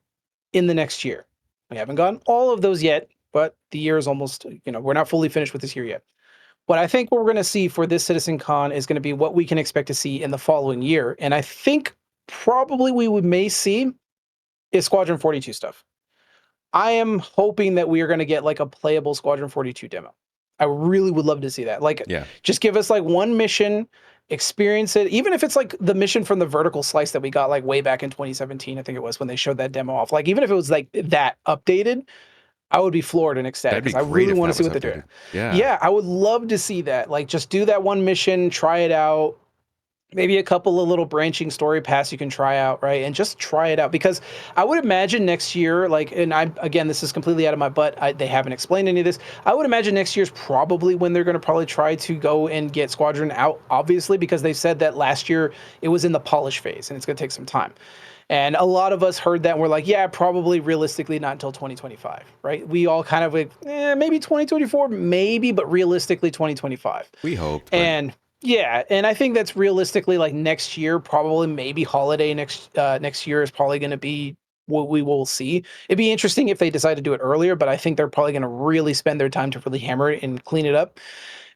in the next year. We haven't gotten all of those yet, but the year is almost, we're not fully finished with this year yet. What I think what we're going to see for this CitizenCon is going to be what we can expect to see in the following year. And I think probably may see is Squadron 42 stuff. I am hoping that we are going to get like a playable Squadron 42 demo. I really would love to see that. Like, Yeah, just give us like one mission, experience it, even if it's like the mission from the vertical slice that we got like way back in 2017, I think it was when they showed that demo off. Like, even if it was like that updated, I would be floored and ecstatic that'd be because I great really if want to that see was what they're doing. updated. Yeah. Yeah, I would love to see that. Like, just do that one mission, try it out, maybe a couple of little branching story paths you can try out, right? And just try it out because I would imagine next year, like, and I again, this is completely out of my butt. They haven't explained any of this. I would imagine next year's probably when they're going to probably try to go and get Squadron out, obviously, because they said that last year it was in the polish phase and it's going to take some time. And a lot of us heard that and we're like, yeah, probably realistically not until 2025, right? We all kind of like, maybe 2024, maybe, but realistically 2025. We hoped, but And yeah, and I think that's realistically like next year, probably maybe holiday next year is probably going to be what we will see. It'd be interesting if they decide to do it earlier, but I think they're probably going to really spend their time to really hammer it and clean it up.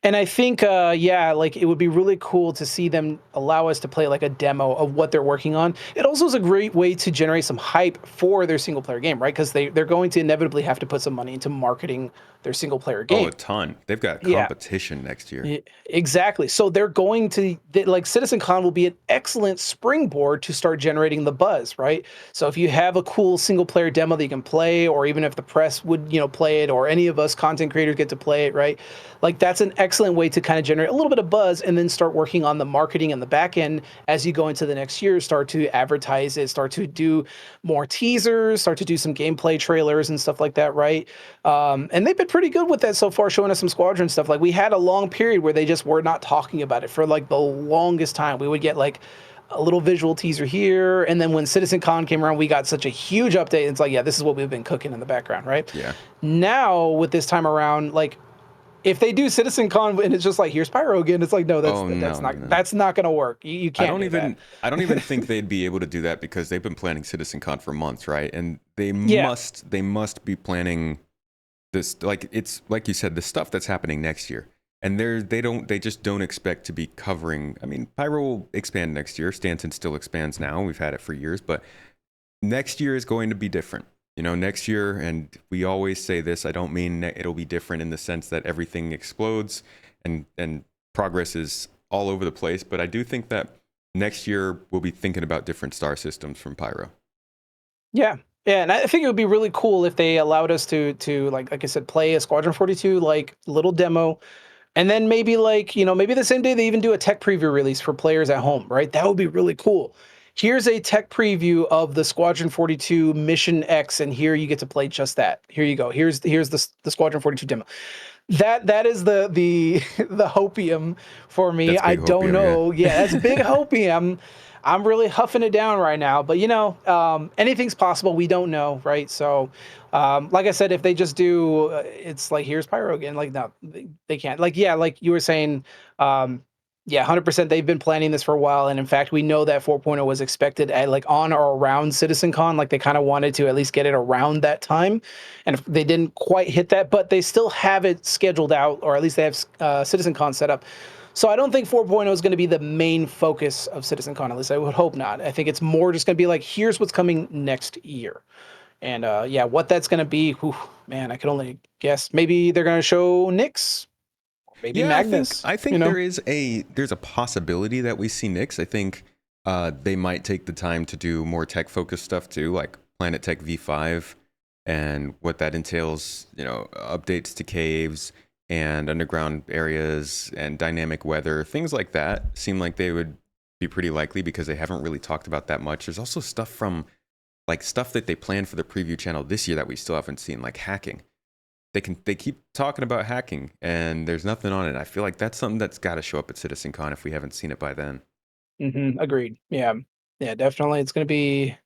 And I think, yeah, like it would be really cool to see them allow us to play like a demo of what they're working on. It also is a great way to generate some hype for their single player game, right? Because they're going to inevitably have to put some money into marketing their single player oh, a game. ton. They've got Yeah, competition next year. exactly. So they're going to like CitizenCon will be an excellent springboard to start generating the buzz, right? So if you have a cool single player demo that you can play, or even if the press would, play it, or any of us content creators get to play it, right? Like that's an excellent excellent way to kind of generate a little bit of buzz and then start working on the marketing and the back end as you go into the next year, start to advertise it, start to do more teasers, start to do some gameplay trailers and stuff like that, right? And they've been pretty good with that so far, showing us some squadron stuff. Like we had a long period where they just were not talking about it for like the longest time. We would get like a little visual teaser here, and then when CitizenCon came around, we got such a huge update. It's like, yeah, this is what we've been cooking in the background, right? Yeah. Now with this time around, like if they do CitizenCon and it's just like here's Pyro again, it's like no, Oh no, no, no. that's not gonna work. You I can't don't do that. even I don't even think they'd be able to do that because they've been planning CitizenCon for months, right? And Yeah. they must be planning this, like it's like you said, the stuff that's happening next year. And they just don't expect to be covering. I mean, Pyro will expand next year. Stanton still expands now. We've had it for years, but next year is going to be different. You know, next year, and we always say this, I don't mean it'll be different in the sense that everything explodes and progress is all over the place, but I do think that next year we'll be thinking about different star systems from Pyro. Yeah. Yeah, and I think it would be really cool if they allowed us to like I said, play a Squadron 42 like little demo. And then maybe like, maybe the same day they even do a tech preview release for players at home, right? That would be really cool. Here's a tech preview of the Squadron 42 Mission X, and here you get to play just that. Here you go. Here's the Squadron 42 demo. That is the the hopium for me. That's I big don't hopium, yeah. know. Yeah, that's big hopium. I'm really huffing it down right now, but anything's possible. We don't know, right? So, like I said, if they just do, it's like here's Pyro again. Like no, they can't. Like yeah, like you were saying, yeah, 100%. They've been planning this for a while, and in fact, we know that 4.0 was expected at like on or around CitizenCon. Like they kind of wanted to at least get it around that time, and if they didn't quite hit that, but they still have it scheduled out, or at least they have CitizenCon set up. So I don't think 4.0 is going to be the main focus of CitizenCon. At least I would hope not. I think it's more just going to be like, here's what's coming next year. And yeah, what that's going to be, whew, man, I can only guess. Maybe they're going to show Nyx, maybe Yeah, Magnus. I think there's a possibility that we see Nyx. I think they might take the time to do more tech focused stuff too, like Planet Tech V5 and what that entails, you know, updates to caves and underground areas and dynamic weather, things like that seem like they would be pretty likely because they haven't really talked about that much. There's also stuff from like stuff that they planned for the preview channel this year that we still haven't seen, like hacking. They keep talking about hacking and there's nothing on it. I feel like that's something that's got to show up at CitizenCon if we haven't seen it by then. Agreed. Yeah. Yeah, definitely. It's gonna be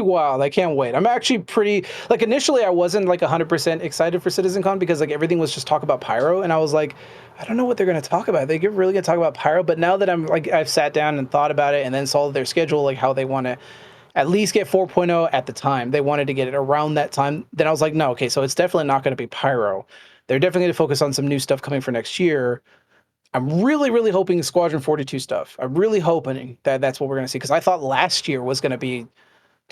wild. I can't wait. I'm actually pretty like initially I wasn't like 100% excited for CitizenCon because like everything was just talk about Pyro, and I was like, I don't know what they're gonna talk about. They really gonna talk about Pyro, but now that I'm like I've sat down and thought about it and then saw their schedule, like how they want to at least get 4.0 at the time. They wanted to get it around that time. Then I was like, no, okay, so it's definitely not going to be Pyro. They're definitely going to focus on some new stuff coming for next year. I'm really, really hoping Squadron 42 stuff. I'm really hoping that that's what we're going to see because I thought last year was going to be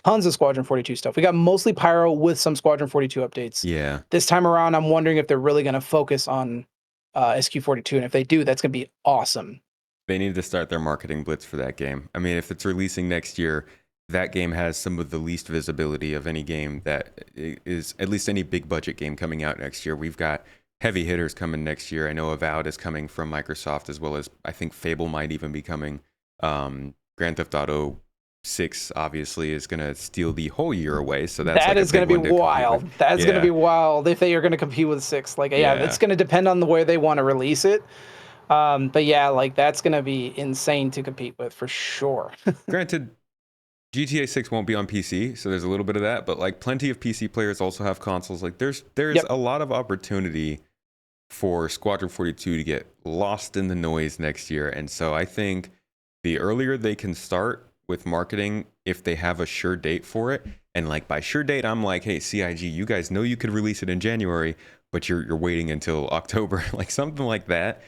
tons of Squadron 42 stuff. We got mostly Pyro with some Squadron 42 updates. Yeah. This time around, I'm wondering if they're really going to focus on SQ42, and if they do, that's going to be awesome. They need to start their marketing blitz for that game. I mean, if it's releasing next year, that game has some of the least visibility of any game that is, at least any big budget game coming out next year. We've got heavy hitters coming next year. I know Avowed is coming from Microsoft, as well as I think Fable might even be coming. Grand Theft Auto 6 obviously is going to steal the whole year away, so that's That like a is going big to one be to compete wild. with. That's going to Yeah, be wild if they are going to compete with 6. Like, yeah, yeah. it's going to depend on the where they want to release it. But yeah, like that's going to be insane to compete with for sure. Granted, GTA 6 won't be on PC, so there's a little bit of that, but like plenty of PC players also have consoles. Like there's Yep. a lot of opportunity for Squadron 42 to get lost in the noise next year. And so I think the earlier they can start with marketing, if they have a sure date for it, and like by sure date, I'm like, hey, CIG, you guys know you could release it in January, but you're waiting until October, like something like that.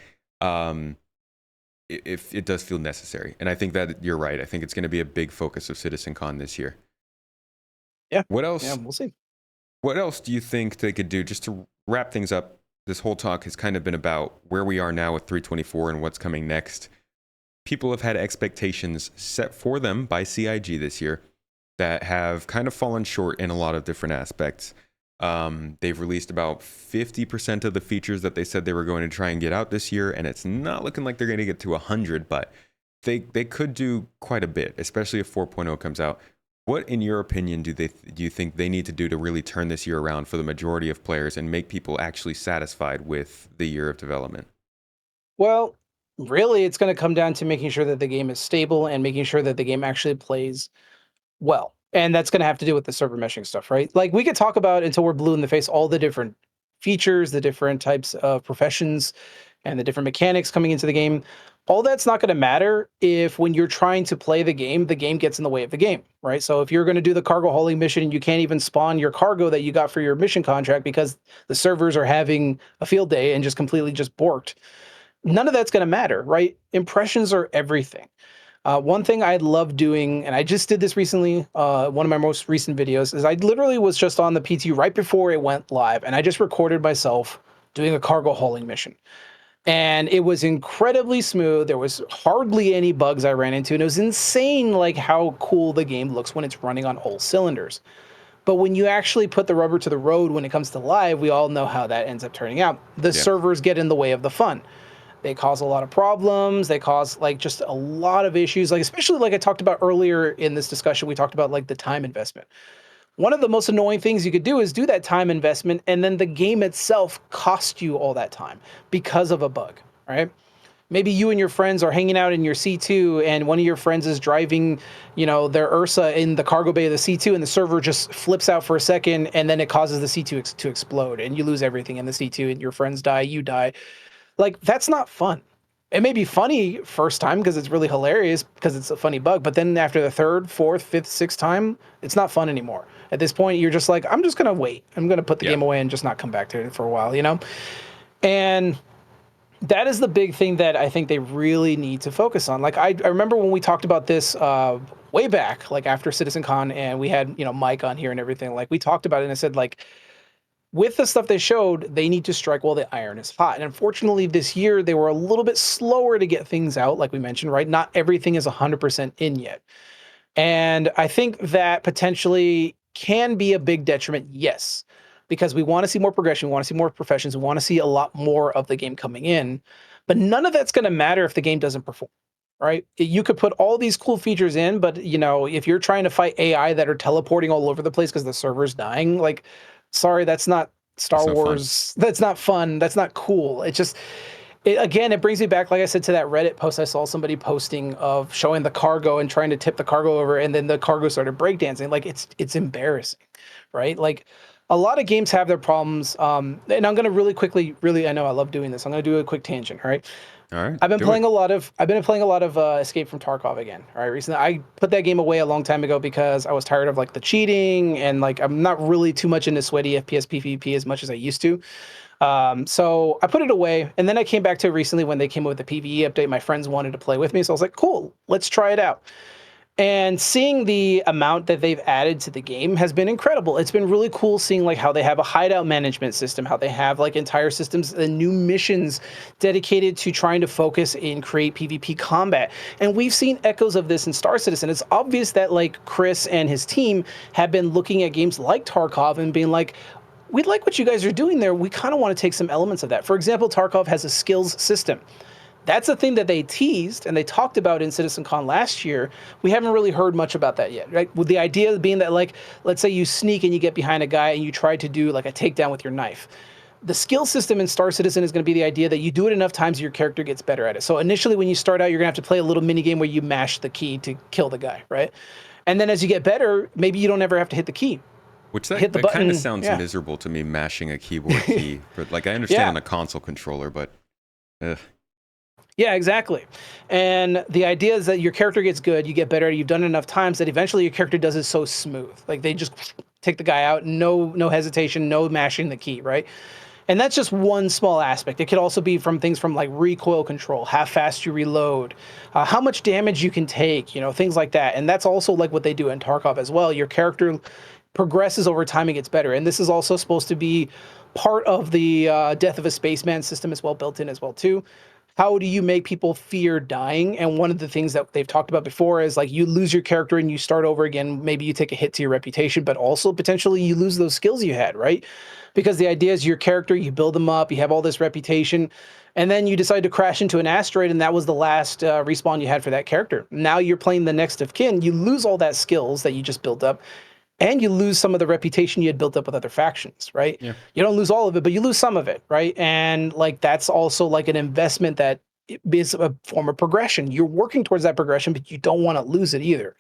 If it does feel necessary. And I think that you're right. I think it's going to be a big focus of CitizenCon this year. Yeah. What Yeah, else? we'll see. What else do you think they could do just to wrap things up? This whole talk has kind of been about where we are now with 324 and what's coming next. People have had expectations set for them by CIG this year that have kind of fallen short in a lot of different aspects. They've released about 50% of the features that they said they were going to try and get out this year, and it's not looking like they're going to get to 100, but they could do quite a bit, especially if 4.0 comes out. What, in your opinion, do you think they need to do to really turn this year around for the majority of players and make people actually satisfied with the year of development? Well, really, it's going to come down to making sure that the game is stable and making sure that the game actually plays well. And that's going to have to do with the server meshing stuff, right? Like we could talk about until we're blue in the face all the different features, the different types of professions, and the different mechanics coming into the game. All that's not going to matter if when you're trying to play the game gets in the way of the game, right? So if you're going to do the cargo hauling mission and you can't even spawn your cargo that you got for your mission contract because the servers are having a field day and just completely just borked, none of that's going to matter, right? Impressions are everything. One thing I love doing, and I just did this recently, one of my most recent videos, is I literally was just on the PT right before it went live, and I just recorded myself doing a cargo hauling mission. And it was incredibly smooth. There was hardly any bugs I ran into, and it was insane like how cool the game looks when it's running on all cylinders. But when you actually put the rubber to the road when it comes to live, we all know how that ends up turning out. The Yeah. servers get in the way of the fun. They cause a lot of problems. They cause like just a lot of issues. Like especially like I talked about earlier in this discussion, we talked about like the time investment. One of the most annoying things you could do is do that time investment and then the game itself cost you all that time because of a bug, right? Maybe you and your friends are hanging out in your C2 and one of your friends is driving, their Ursa in the cargo bay of the C2 and the server just flips out for a second and then it causes the C2 to explode and you lose everything in the C2 and your friends die, you die. Like, that's not fun. It may be funny first time because it's really hilarious because it's a funny bug, but then after the third, fourth, fifth, sixth time, it's not fun anymore. At this point, you're just like, I'm just gonna wait. I'm gonna put the Yeah. game away and just not come back to it for a while, you know? And that is the big thing that I think they really need to focus on. Like I remember when we talked about this way back, like after CitizenCon, and we had Mike on here and everything. Like we talked about it, and I said like with the stuff they showed, they need to strike while the iron is hot. And unfortunately, this year they were a little bit slower to get things out, like we mentioned, right? Not everything is 100% in yet. And I think that potentially can be a big detriment, yes, because we want to see more progression, we want to see more professions, we want to see a lot more of the game coming in. But none of that's going to matter if the game doesn't perform, right? You could put all these cool features in, but if you're trying to fight AI that are teleporting all over the place because the server's dying, like, sorry, that's not That's Star no fun. Wars. That's not fun. That's not cool. Again, it brings me back, like I said, to that Reddit post I saw somebody posting of showing the cargo and trying to tip the cargo over, and then the cargo started breakdancing. Like it's embarrassing, right? Like a lot of games have their problems. And I'm gonna really quickly, really, I know I love doing this. I'm gonna do a quick tangent, all right? All right, I've been do playing it. a lot of Escape from Tarkov again. All right, recently I put that game away a long time ago because I was tired of like the cheating and like I'm not really too much into sweaty FPS PvP as much as I used to. So I put it away, and then I came back to it recently when they came up with the PvE update. My friends wanted to play with me, so I was like, "Cool, let's try it out." And seeing the amount that they've added to the game has been incredible. It's been really cool seeing like how they have a hideout management system, how they have like entire systems and new missions dedicated to trying to focus and create PvP combat. And we've seen echoes of this in Star Citizen. It's obvious that like Chris and his team have been looking at games like Tarkov and being like, we like what you guys are doing there. We kind of want to take some elements of that. For example, Tarkov has a skills system. That's a thing that they teased and they talked about in CitizenCon last year. We haven't really heard much about that yet, right? With the idea being that, like, let's say you sneak and you get behind a guy and you try to do like a takedown with your knife. The skill system in Star Citizen is going to be the idea that you do it enough times, your character gets better at it. So initially, when you start out, you're going to have to play a little mini game where you mash the key to kill the guy, right? And then as you get better, maybe you don't ever have to hit the key. Which Hit the that kind of button, sounds yeah. miserable to me, mashing a keyboard key. But like I understand Yeah. on a console controller, but uh, Yeah, exactly. And the idea is that your character gets good, you get better, you've done it enough times that eventually your character does it so smooth. Like they just take the guy out, no hesitation, no mashing the key, right? And that's just one small aspect. It could also be from things from like recoil control, how fast you reload, how much damage you can take, things like that. And that's also like what they do in Tarkov as well. Your character progresses over time and gets better. And this is also supposed to be part of the Death of a Spaceman system as well, built in as well too. how do you make people fear dying? And one of the things that they've talked about before is like you lose your character and you start over again. Maybe you take a hit to your reputation, but also potentially you lose those skills you had, right? Because the idea is your character, you build them up, you have all this reputation, and then you decide to crash into an asteroid, and that was the last respawn you had for that character. Now you're playing the next of kin. You lose all that skills that you just built up, and you lose some of the reputation you had built up with other factions, right? Yeah. You don't lose all of it, but you lose some of it, right? And like that's also like an investment that is a form of progression. You're working towards that progression, but you don't want to lose it either.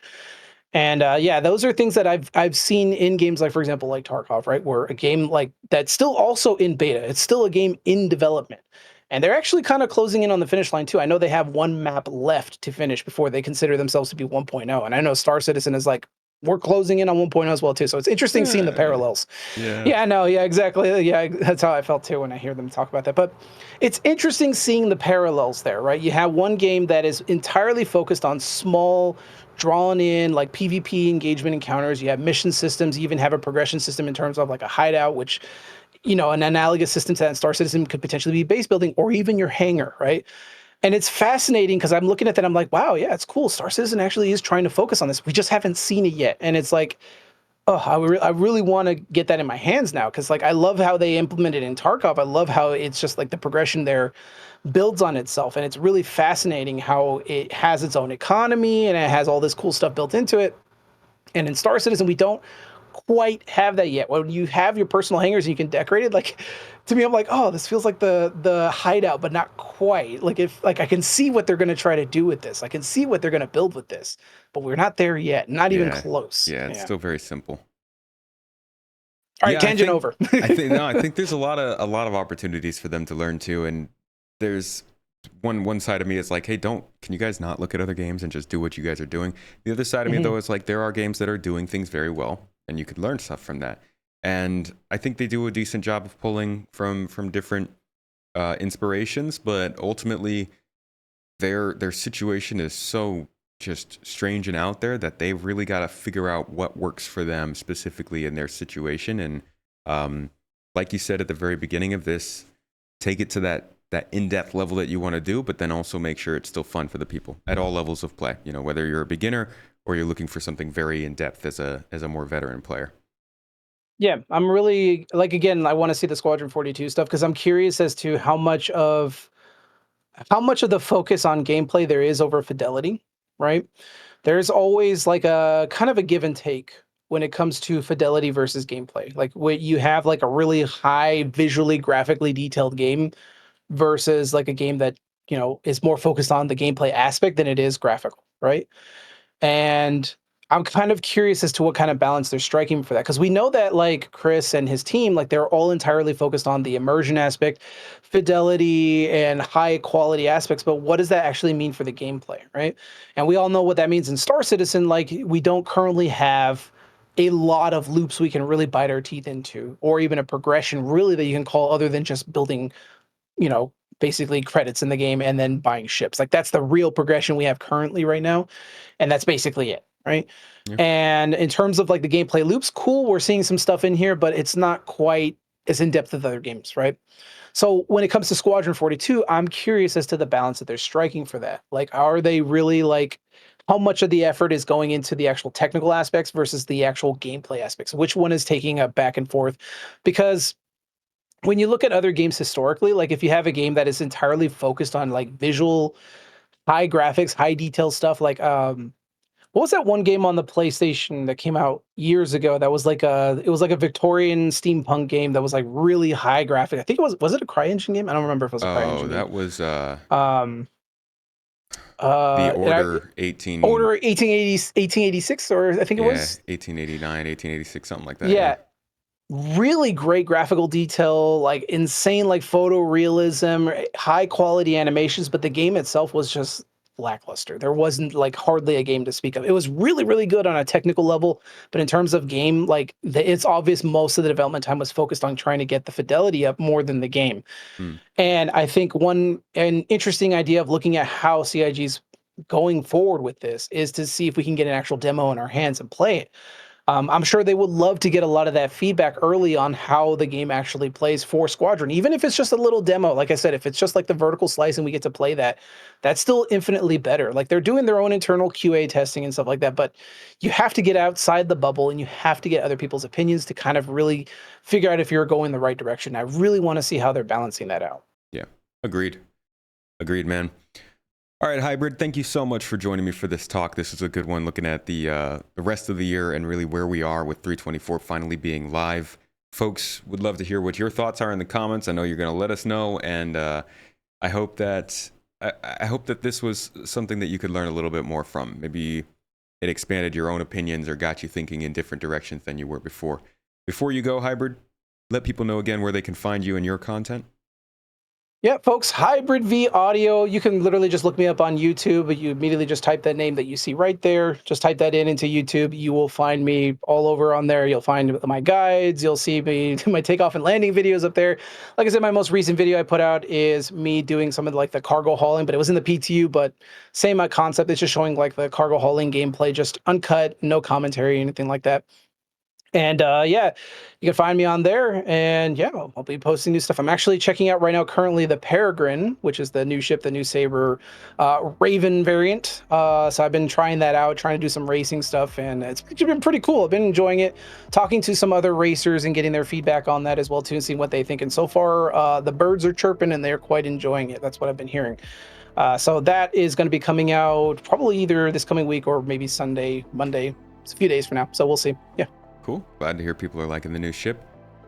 And yeah, those are things that I've seen in games like, for example, like Tarkov, right, where a game like that's still also in beta. It's still a game in development, and they're actually kind of closing in on the finish line too. I know they have one map left to finish before they consider themselves to be 1.0, and I know Star Citizen is like we're closing in on 1.0 as well too. So it's interesting seeing the parallels. Yeah. Yeah, no, yeah, exactly. Yeah, that's how I felt too when I hear them talk about that. But it's interesting seeing the parallels there, right? You have one game that is entirely focused on small, drawn in like PvP engagement encounters. You have mission systems. You even have a progression system in terms of like a hideout, which, you know, an analogous system to that in Star Citizen could potentially be base building or even your hangar, right? And it's fascinating because I'm looking at that. I'm like, wow, yeah, it's cool. Star Citizen actually is trying to focus on this. We just haven't seen it yet. And it's like, oh, I really want to get that in my hands now because like I love how they implemented in Tarkov. I love how it's just like the progression there builds on itself, and it's really fascinating how it has its own economy and it has all this cool stuff built into it. And in Star Citizen, we don't quite have that yet. When you have your personal hangars and you can decorate it, like to me, I'm like, oh, this feels like the hideout, but not quite. Like if like I can see what they're gonna try to do with this. I can see what they're gonna build with this, but we're not there yet. Not even Yeah. close. Yeah. It's Yeah. still very simple. All right, Yeah, tangent over. I think there's a lot of opportunities for them to learn too, and there's one side of me is like, hey, can you guys not look at other games and just do what you guys are doing? The other side of me though is like there are games that are doing things very well, and you could learn stuff from that. And I think they do a decent job of pulling from different inspirations, but ultimately their situation is so just strange and out there that they've really got to figure out what works for them specifically in their situation. And like you said at the very beginning of this, take it to that in-depth level that you want to do, but then also make sure it's still fun for the people at all levels of play. You know, whether you're a beginner or you're looking for something very in-depth as a more veteran player. Yeah, I'm really like again, I want to see the Squadron 42 stuff because I'm curious as to how much of the focus on gameplay there is over fidelity, right? There's always like a kind of a give and take when it comes to fidelity versus gameplay. Like when you have like a really high visually graphically detailed game versus like a game that, you know, is more focused on the gameplay aspect than it is graphical, right? And I'm kind of curious as to what kind of balance they're striking for that because we know that like Chris and his team, like they're all entirely focused on the immersion aspect, fidelity, and high quality aspects. But what does that actually mean for the gameplay, right? And we all know what that means in Star Citizen. Like we don't currently have a lot of loops we can really bite our teeth into, or even a progression really that you can call other than just building, you know, basically credits in the game and then buying ships. Like that's the real progression we have currently right now, and that's basically it, right? Yeah. And in terms of like the gameplay loops, cool, we're seeing some stuff in here, but it's not quite as in depth as other games, right? So when it comes to Squadron 42, I'm curious as to the balance that they're striking for that. Like, are they really like how much of the effort is going into the actual technical aspects versus the actual gameplay aspects? Which one is taking a back and forth? Because when you look at other games historically, like if you have a game that is entirely focused on like visual, high graphics, high detail stuff, like what was that one game on the PlayStation that came out years ago that was like it was like a Victorian steampunk game that was like really high graphic. I think was it a CryEngine game? I don't remember if it was a Oh, CryEngine game. that was Um the and Order 18. Order 1886, or I think it Yeah, was. 1889, 1886, something like that. Yeah. Yeah, really great graphical detail, like insane like photorealism, high quality animations, but the game itself was just lackluster. There wasn't like hardly a game to speak of. It was really really good on a technical level, but in terms of game, like it's obvious most of the development time was focused on trying to get the fidelity up more than the game. Hmm. And I think an interesting idea of looking at how CIG's going forward with this is to see if we can get an actual demo in our hands and play it. I'm sure they would love to get a lot of that feedback early on how the game actually plays for Squadron, even if it's just a little demo. Like I said, if it's just like the vertical slice and we get to play that, that's still infinitely better. Like they're doing their own internal QA testing and stuff like that, but you have to get outside the bubble and you have to get other people's opinions to kind of really figure out if you're going the right direction. I really want to see how they're balancing that out. Yeah, agreed. Agreed, man. All right, Hybrid, thank you so much for joining me for this talk. This is a good one, looking at the rest of the year and really where we are with 324 finally being live. Folks, would love to hear what your thoughts are in the comments. I know you're going to let us know, and I hope that this was something that you could learn a little bit more from. Maybe it expanded your own opinions or got you thinking in different directions than you were before. Before you go, Hybrid, let people know again where they can find you and your content. Yeah, folks, Hybrid V Audio. You can literally just look me up on YouTube. You immediately just type that name that you see right there. Just type that in into YouTube. You will find me all over on there. You'll find my guides. You'll see me, my takeoff and landing videos up there. Like I said, my most recent video I put out is me doing some of like the cargo hauling, but it was in the PTU, but same concept. It's just showing like the cargo hauling gameplay, just uncut, no commentary, anything like that. And yeah, you can find me on there. And yeah, I'll be posting new stuff. I'm actually checking out right now currently the Peregrine, which is the new ship, the new Saber Raven variant. So I've been trying that out, trying to do some racing stuff, and it's actually been pretty cool. I've been enjoying it, talking to some other racers and getting their feedback on that as well too, and seeing what they think. And so far, the birds are chirping and they're quite enjoying it. That's what I've been hearing. So that is going to be coming out probably either this coming week or maybe Sunday, Monday. It's a few days from now, so we'll see. Yeah. Cool. Glad to hear people are liking the new ship.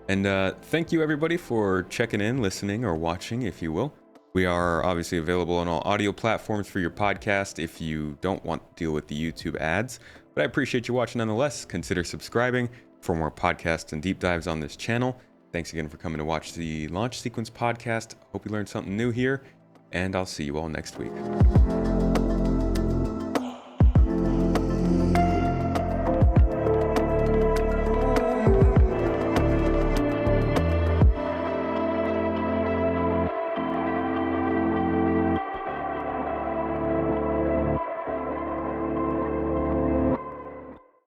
And thank you, everybody, for checking in, listening, or watching, if you will. We are obviously available on all audio platforms for your podcast if you don't want to deal with the YouTube ads. But I appreciate you watching nonetheless. Consider subscribing for more podcasts and deep dives on this channel. Thanks again for coming to watch the Launch Sequence podcast. Hope you learned something new here, and I'll see you all next week.